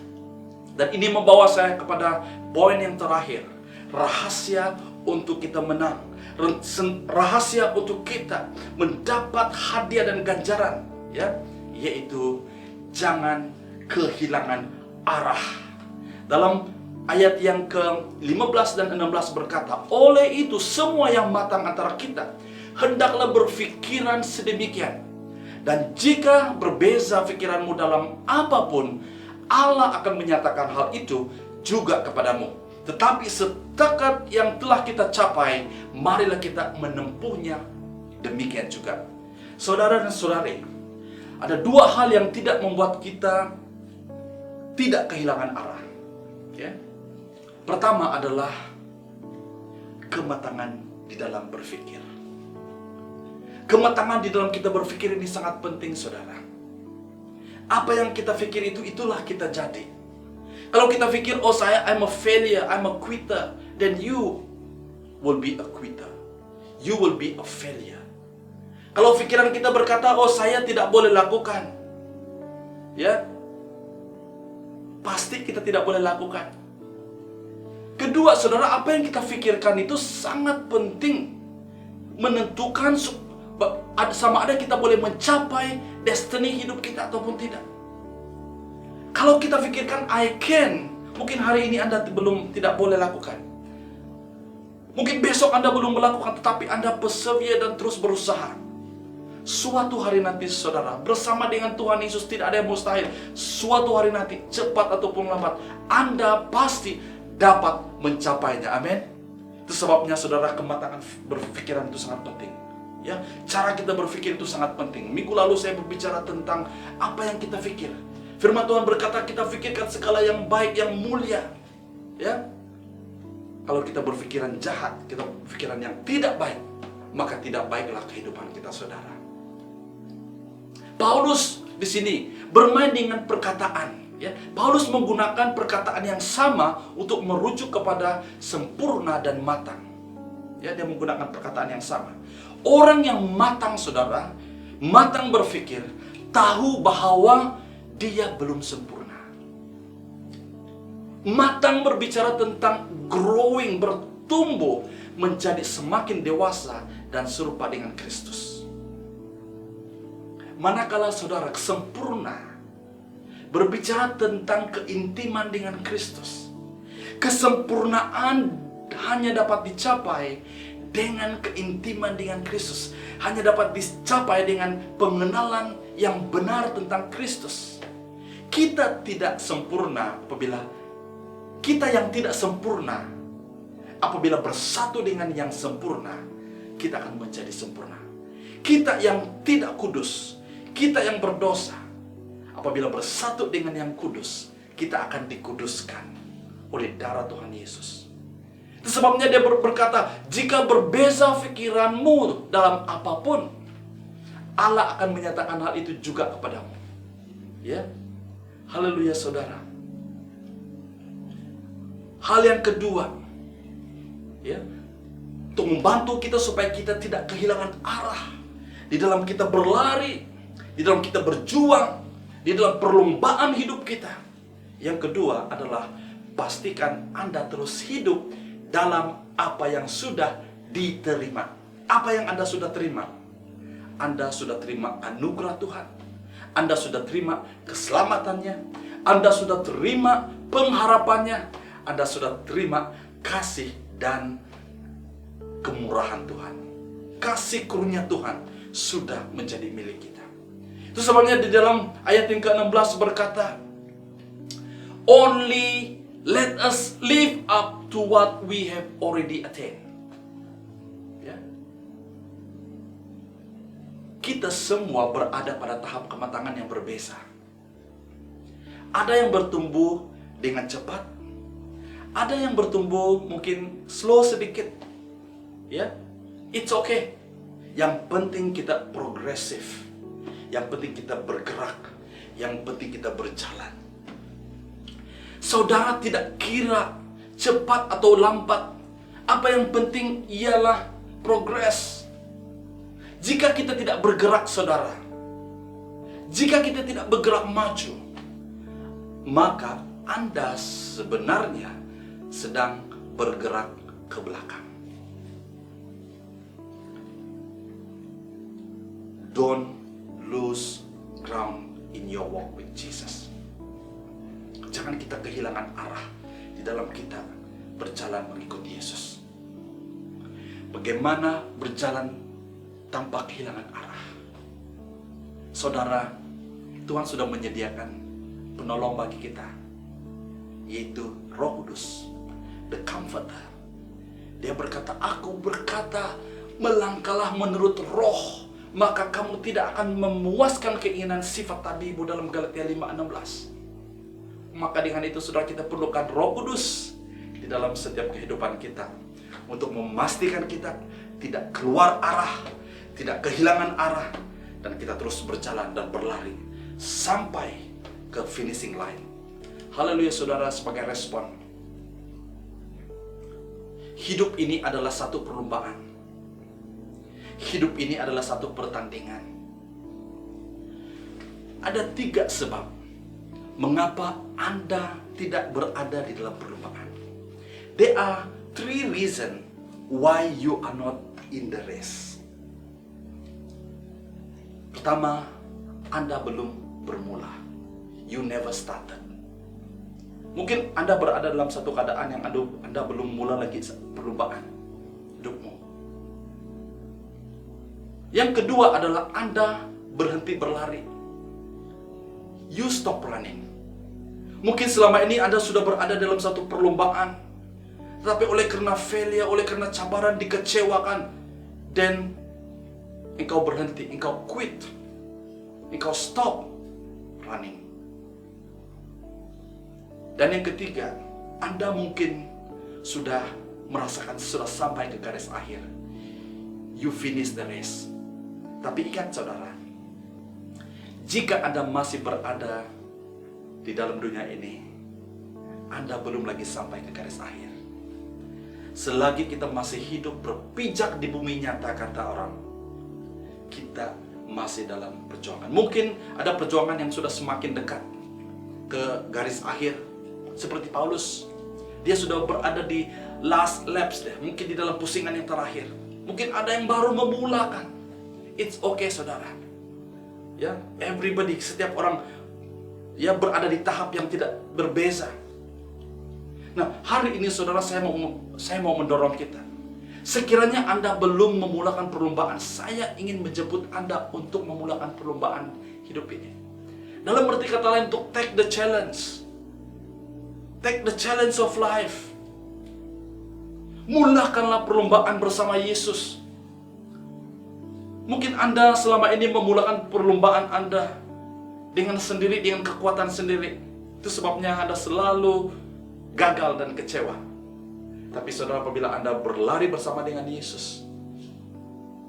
Dan ini membawa saya kepada poin yang terakhir, rahasia untuk kita menang, rahasia untuk kita mendapat hadiah dan ganjaran, ya, yaitu jangan kehilangan arah. Dalam ayat yang ke-15 dan 16 berkata, oleh itu semua yang matang antara kita hendaklah berfikiran sedemikian. Dan jika berbeza pikiranmu dalam apapun, Allah akan menyatakan hal itu juga kepadamu. Tetapi setakat yang telah kita capai, marilah kita menempuhnya demikian juga. Saudara dan saudari, ada dua hal yang tidak membuat kita tidak kehilangan arah. Ya. Pertama adalah kematangan di dalam berpikir. Kematangan di dalam kita berpikir ini sangat penting, saudara. Apa yang kita pikir itu, itulah kita jadi. Kalau kita pikir, oh I'm a failure, I'm a quitter, then you will be a quitter. You will be a failure. Kalau pikiran kita berkata, oh saya tidak boleh lakukan, ya, pasti kita tidak boleh lakukan. Kedua, saudara, apa yang kita pikirkan itu sangat penting menentukan sama ada kita boleh mencapai destiny hidup kita ataupun tidak. Kalau kita pikirkan I can, mungkin hari ini Anda tidak boleh lakukan. Mungkin besok Anda belum melakukan, tetapi Anda persevere dan terus berusaha. Suatu hari nanti, saudara, bersama dengan Tuhan Yesus tidak ada yang mustahil. Suatu hari nanti, cepat ataupun lambat, Anda pasti dapat mencapainya. Amin. Itu sebabnya, saudara, kematangan berpikiran itu sangat penting. Ya, cara kita berpikir itu sangat penting. Minggu lalu saya berbicara tentang apa yang kita pikir. Firman Tuhan berkata kita pikirkan segala yang baik, yang mulia. Ya, kalau kita berpikiran jahat, kita berpikiran yang tidak baik, maka tidak baiklah kehidupan kita, saudara. Paulus di sini bermain dengan perkataan. Ya, Paulus menggunakan perkataan yang sama untuk merujuk kepada sempurna dan matang. Ya, dia menggunakan perkataan yang sama. Orang yang matang, saudara, matang berpikir, tahu bahwa dia belum sempurna. Matang berbicara tentang growing, bertumbuh, menjadi semakin dewasa dan serupa dengan Kristus. Manakala saudara sempurna, berbicara tentang keintiman dengan Kristus. Kesempurnaan hanya dapat dicapai dengan keintiman dengan Kristus, hanya dapat dicapai dengan pengenalan yang benar tentang Kristus. Kita tidak sempurna apabila kita yang tidak sempurna, apabila bersatu dengan yang sempurna, kita akan menjadi sempurna. Kita yang tidak kudus, kita yang berdosa, apabila bersatu dengan yang kudus, kita akan dikuduskan oleh darah Tuhan Yesus. Itu sebabnya dia berkata, jika berbeza pikiranmu dalam apapun, Allah akan menyatakan hal itu juga kepadamu. Ya, haleluya, saudara. Hal yang kedua, ya, untuk membantu kita supaya kita tidak kehilangan arah di dalam kita berlari, di dalam kita berjuang, di dalam perlombaan hidup kita. Yang kedua adalah pastikan Anda terus hidup dalam apa yang sudah diterima. Apa yang Anda sudah terima? Anda sudah terima anugerah Tuhan. Anda sudah terima keselamatannya. Anda sudah terima pengharapannya. Anda sudah terima kasih dan kemurahan Tuhan. Kasih karunia Tuhan sudah menjadi milik kita. Itu sebabnya di dalam ayat yang ke-16 berkata, only let us live up to what we have already attained. Ya. Kita semua berada pada tahap kematangan yang berbeza. Ada yang bertumbuh dengan cepat, ada yang bertumbuh mungkin slow sedikit. Ya, it's okay. Yang penting kita progresif. Yang penting kita bergerak. Yang penting kita berjalan. Saudara tidak kira cepat atau lambat. Apa yang penting ialah progres. Jika kita tidak bergerak, saudara, jika kita tidak bergerak maju, maka Anda sebenarnya sedang bergerak ke belakang. Don't lose ground in your walk with Jesus. Jangan kita kehilangan arah di dalam kita berjalan mengikuti Yesus. Bagaimana berjalan tanpa kehilangan arah? Saudara, Tuhan sudah menyediakan penolong bagi kita, yaitu Roh Kudus, the Comforter. Dia berkata, aku berkata, melangkahlah menurut Roh, maka kamu tidak akan memuaskan keinginan sifat tabibu dalam Galatia 5:16. Maka dengan itu saudara, kita perlukan Roh Kudus di dalam setiap kehidupan kita untuk memastikan kita tidak keluar arah, tidak kehilangan arah, dan kita terus berjalan dan berlari sampai ke finishing line. Haleluya saudara, sebagai respon. Hidup ini adalah satu perlombaan. Hidup ini adalah satu pertandingan. Ada 3 sebab mengapa Anda tidak berada di dalam perlombaan. There are 3 reasons why you are not in the race. Pertama, Anda belum bermula. You never started. Mungkin Anda berada dalam satu keadaan yang Anda belum mula lagi perlombaan hidupmu. Yang kedua adalah Anda berhenti berlari. You stop running. Mungkin selama ini Anda sudah berada dalam satu perlombaan, tetapi oleh karena failure, oleh karena cabaran, dikecewakan, dan engkau berhenti, engkau quit, engkau stop running. Dan yang ketiga, Anda mungkin sudah merasakan sudah sampai ke garis akhir. You finish the race. Tapi ingat saudara, jika Anda masih berada di dalam dunia ini, Anda belum lagi sampai ke garis akhir. Selagi kita masih hidup berpijak di bumi nyata, kata orang, kita masih dalam perjuangan. Mungkin ada perjuangan yang sudah semakin dekat ke garis akhir. Seperti Paulus, dia sudah berada di last laps deh, mungkin di dalam pusingan yang terakhir. Mungkin ada yang baru memulakan. It's okay saudara. Ya, everybody, setiap orang ya berada di tahap yang tidak berbeza. Nah, hari ini saudara, saya mau mendorong kita. Sekiranya Anda belum memulakan perlombaan, saya ingin menjemput Anda untuk memulakan perlombaan hidup ini. Dalam arti kata lain, untuk take the challenge. Take the challenge of life. Mulakanlah perlombaan bersama Yesus. Mungkin Anda selama ini memulakan perlombaan Anda dengan sendiri, dengan kekuatan sendiri. Itu sebabnya Anda selalu gagal dan kecewa. Tapi saudara, apabila Anda berlari bersama dengan Yesus,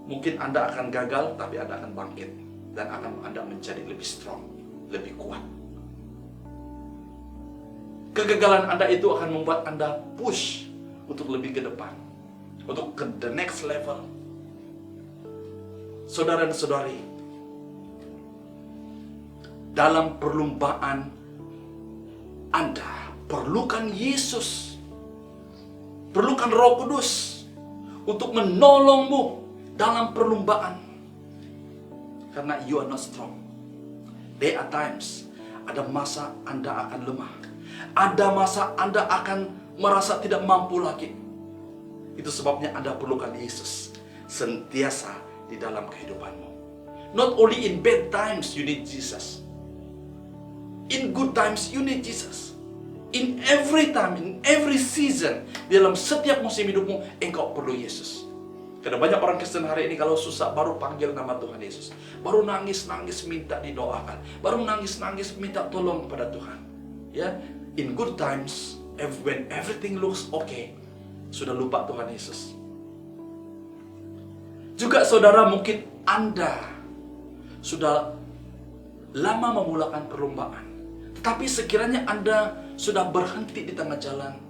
mungkin Anda akan gagal, tapi Anda akan bangkit. Dan Anda menjadi lebih strong, lebih kuat. Kegagalan Anda itu akan membuat Anda push untuk lebih ke depan, untuk ke the next level. Saudara dan saudari, dalam perlombaan Anda, perlukan Yesus, perlukan Roh Kudus untuk menolongmu dalam perlombaan. Karena you are not strong. There are times, ada masa Anda akan lemah. Ada masa Anda akan merasa tidak mampu lagi. Itu sebabnya Anda perlukan Yesus sentiasa di dalam kehidupanmu. Not only in bad times you need Jesus. In good times you need Jesus. In every time, in every season, dalam setiap musim hidupmu, engkau perlu Yesus. Karena banyak orang Kristen hari ini kalau susah baru panggil nama Tuhan Yesus. Baru nangis-nangis minta didoakan. Baru nangis-nangis minta tolong pada Tuhan. Ya, in good times, when everything looks okay, sudah lupa Tuhan Yesus. Juga saudara, mungkin Anda sudah lama memulakan perlombaan. Tetapi sekiranya Anda sudah berhenti di tengah jalan.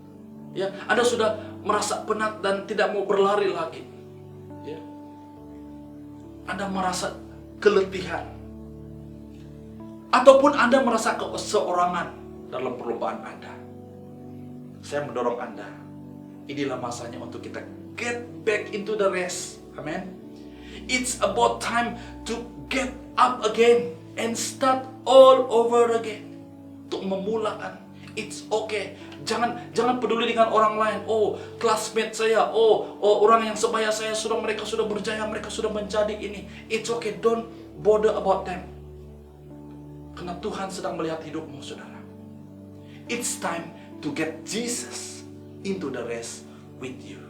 Ya, Anda sudah merasa penat dan tidak mau berlari lagi. Ya. Anda merasa keletihan. Ataupun Anda merasa keseorangan dalam perlombaan Anda. Saya mendorong Anda. Inilah masanya untuk kita get back into the race. Amen. It's about time to get up again and start all over again. Untuk memulakan. It's okay. Jangan peduli dengan orang lain. Oh, classmate saya. Oh, orang yang sebaya saya mereka sudah berjaya, mereka sudah menjadi ini. It's okay. Don't bother about them. Karena Tuhan sedang melihat hidupmu, saudara. It's time to get Jesus into the race with you.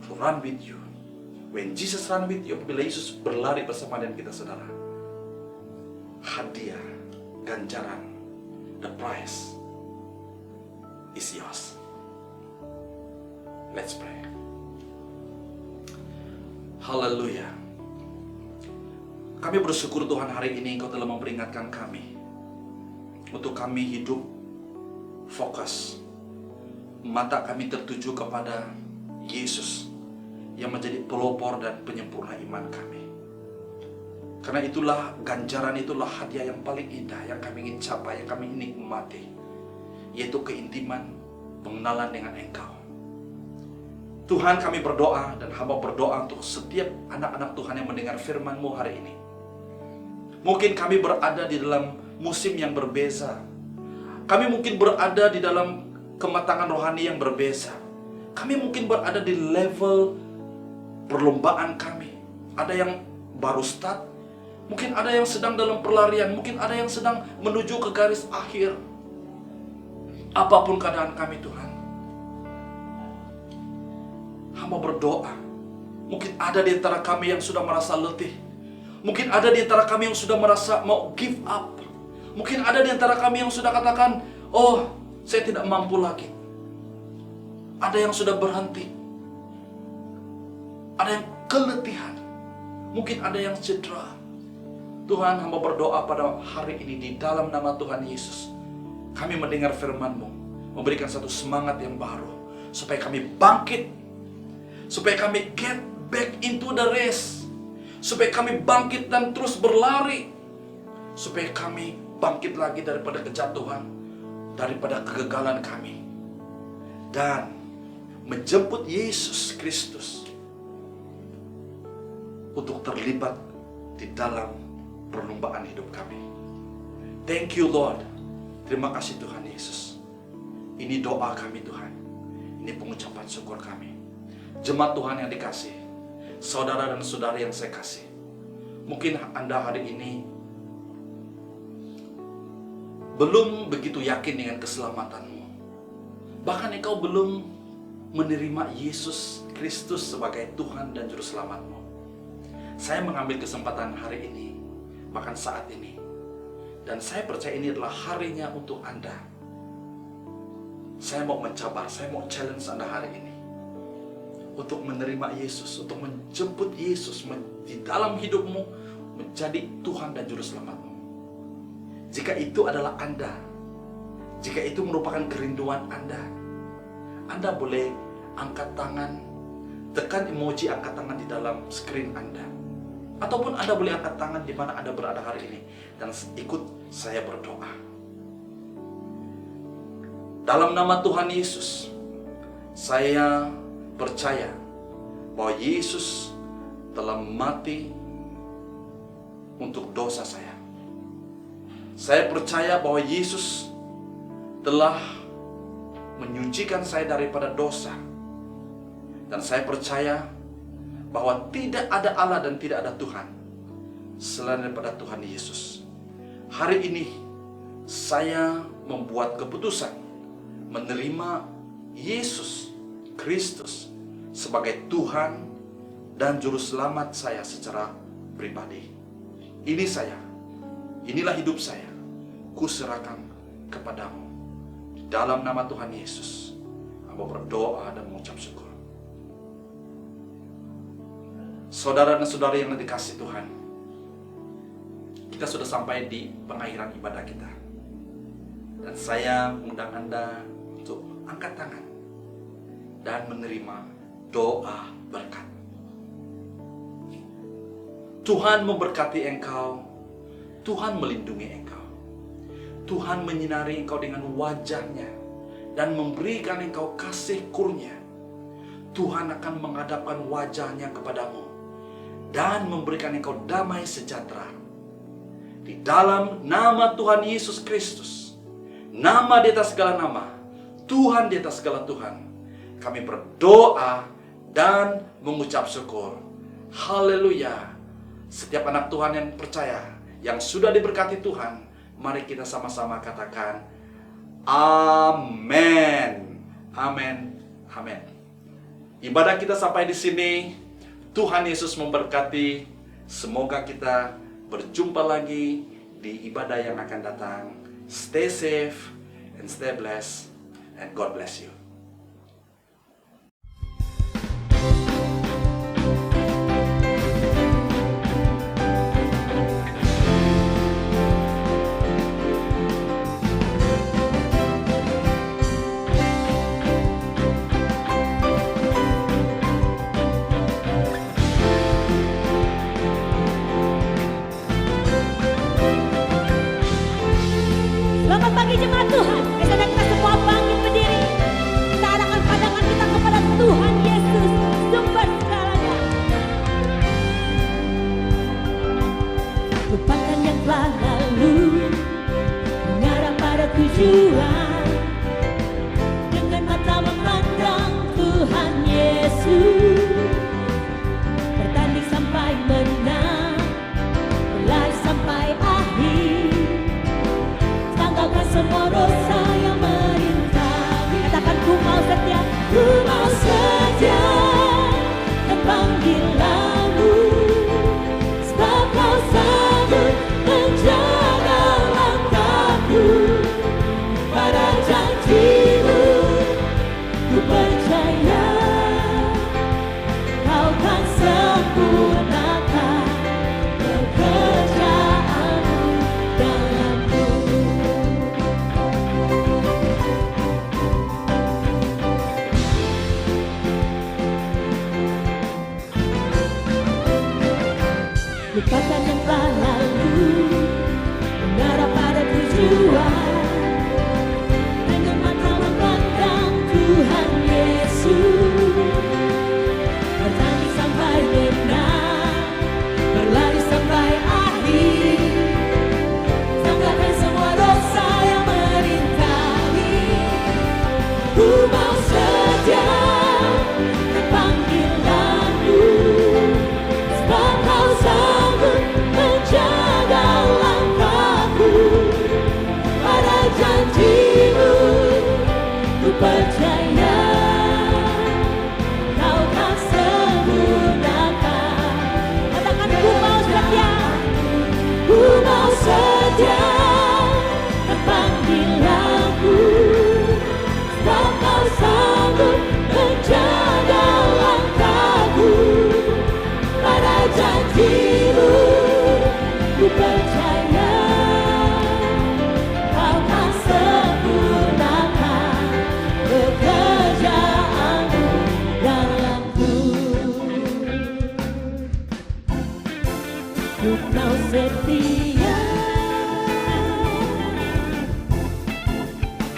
To run with you. When Jesus run with you, bila Yesus berlari bersama dengan kita, saudara, hadiah, ganjaran, the prize is yours. Let's pray. Haleluya. Kami bersyukur Tuhan, hari ini Engkau telah memperingatkan kami untuk kami hidup fokus. Mata kami tertuju kepada Yesus yang menjadi pelopor dan penyempurna iman kami. Karena itulah ganjaran, itulah hadiah yang paling indah yang kami ingin capai, yang kami ingin nikmati, yaitu keintiman, pengenalan dengan Engkau. Tuhan, kami berdoa dan hamba berdoa untuk setiap anak-anak Tuhan yang mendengar firman-Mu hari ini. Mungkin kami berada di dalam musim yang berbeza. Kami mungkin berada di dalam kematangan rohani yang berbeza. Kami mungkin berada di level perlombaan kami. Ada yang baru start, mungkin ada yang sedang dalam perlarian, mungkin ada yang sedang menuju ke garis akhir. Apapun keadaan kami, Tuhan, hamba berdoa. Mungkin ada di antara kami yang sudah merasa letih. Mungkin ada di antara kami yang sudah merasa mau give up. Mungkin ada di antara kami yang sudah katakan, oh, saya tidak mampu lagi. Ada yang sudah berhenti. Ada yang keletihan. Mungkin ada yang cedera. Tuhan, hamba berdoa pada hari ini di dalam nama Tuhan Yesus. Kami mendengar firman-Mu, memberikan satu semangat yang baru, supaya kami bangkit, supaya kami get back into the race, supaya kami bangkit dan terus berlari, supaya kami bangkit lagi daripada kejatuhan, daripada kegagalan kami, dan menjemput Yesus Kristus untuk terlibat di dalam perlombaan hidup kami. Thank you, Lord. Terima kasih Tuhan Yesus. Ini doa kami, Tuhan. Ini pengucapan syukur kami. Jemaat Tuhan yang dikasih, saudara dan saudari yang saya kasih, mungkin Anda hari ini belum begitu yakin dengan keselamatanmu. Bahkan engkau belum menerima Yesus Kristus sebagai Tuhan dan Juru Selamatmu. Saya mengambil kesempatan hari ini, bahkan saat ini, dan saya percaya ini adalah harinya untuk Anda. Saya mau mencabar, saya mau challenge Anda hari ini untuk menerima Yesus, untuk menjemput Yesus di dalam hidupmu menjadi Tuhan dan Juru Selamatmu. Jika itu adalah Anda, jika itu merupakan kerinduan Anda boleh angkat tangan, tekan emoji angkat tangan di dalam screen Anda. Ataupun Anda boleh angkat tangan di mana Anda berada hari ini dan ikut saya berdoa. Dalam nama Tuhan Yesus, saya percaya bahwa Yesus telah mati untuk dosa saya. Saya percaya bahwa Yesus telah menyucikan saya daripada dosa. Dan saya percaya bahwa tidak ada Allah dan tidak ada Tuhan selain daripada Tuhan Yesus. Hari ini saya membuat keputusan menerima Yesus Kristus sebagai Tuhan dan Juru Selamat saya secara pribadi. Ini saya, inilah hidup saya, kuserahkan kepadamu. Di dalam nama Tuhan Yesus, hamba berdoa dan mengucap syukur. Saudara dan saudari yang dikasihi Tuhan, kita sudah sampai di pengakhiran ibadah kita. Dan saya mengundang Anda untuk angkat tangan dan menerima doa berkat. Tuhan memberkati engkau, Tuhan melindungi engkau, Tuhan menyinari engkau dengan wajah-Nya dan memberikan engkau kasih kurnia. Tuhan akan menghadapkan wajah-Nya kepadamu dan memberikan engkau damai sejahtera. Di dalam nama Tuhan Yesus Kristus, nama di atas segala nama, Tuhan di atas segala Tuhan, kami berdoa dan mengucap syukur. Haleluya. Setiap anak Tuhan yang percaya, yang sudah diberkati Tuhan, mari kita sama-sama katakan amin. Amin. Amin. Ibadah kita sampai di sini. Tuhan Yesus memberkati. Semoga kita berjumpa lagi di ibadah yang akan datang. Stay safe and stay blessed, and God bless you. Selamat pagi jemaat Tuhan. Biasanya kita semua bangkit berdiri. Kita arahkan pandangan kita kepada Tuhan Yesus, sumber segalanya. Lupakan yang telah lalu, mengarah pada tujuan. Dengan mata memandang Tuhan Yesus, bertanding sampai menang, berlari sampai akhir. Tanggalkan semua dosa yang merintangi. Katakan ku mau setia, ku mau setia dan panggilanmu. Sebab kau sanggup menjaga langkahku. Pada janjimu ku percaya, kau kan sempurnakan pekerjaanmu dalamku. Lupakan yang telah lalu, mengarah pada tujuan. Dengan mata memandang Tuhan Yesus, bertanding sampai menang, berlari sampai akhir. Tanggalkan semua dosa yang merintangi. Ku mau setia dan panggilanmu. Sebab kau sanggup menjaga langkahku.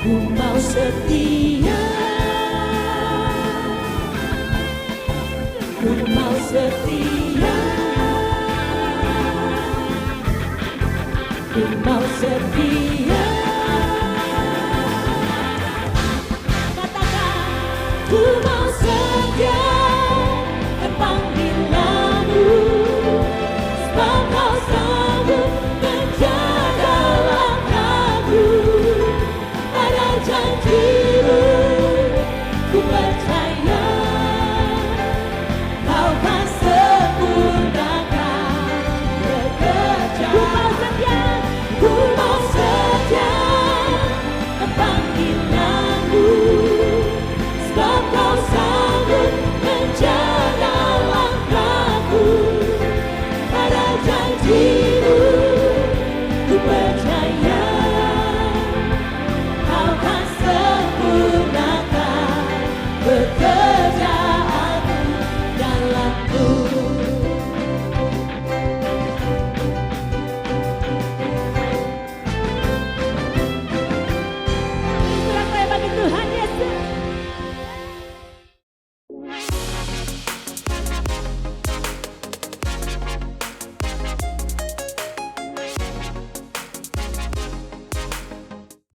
Ku mau setia, ku mau setia, ku mau setia.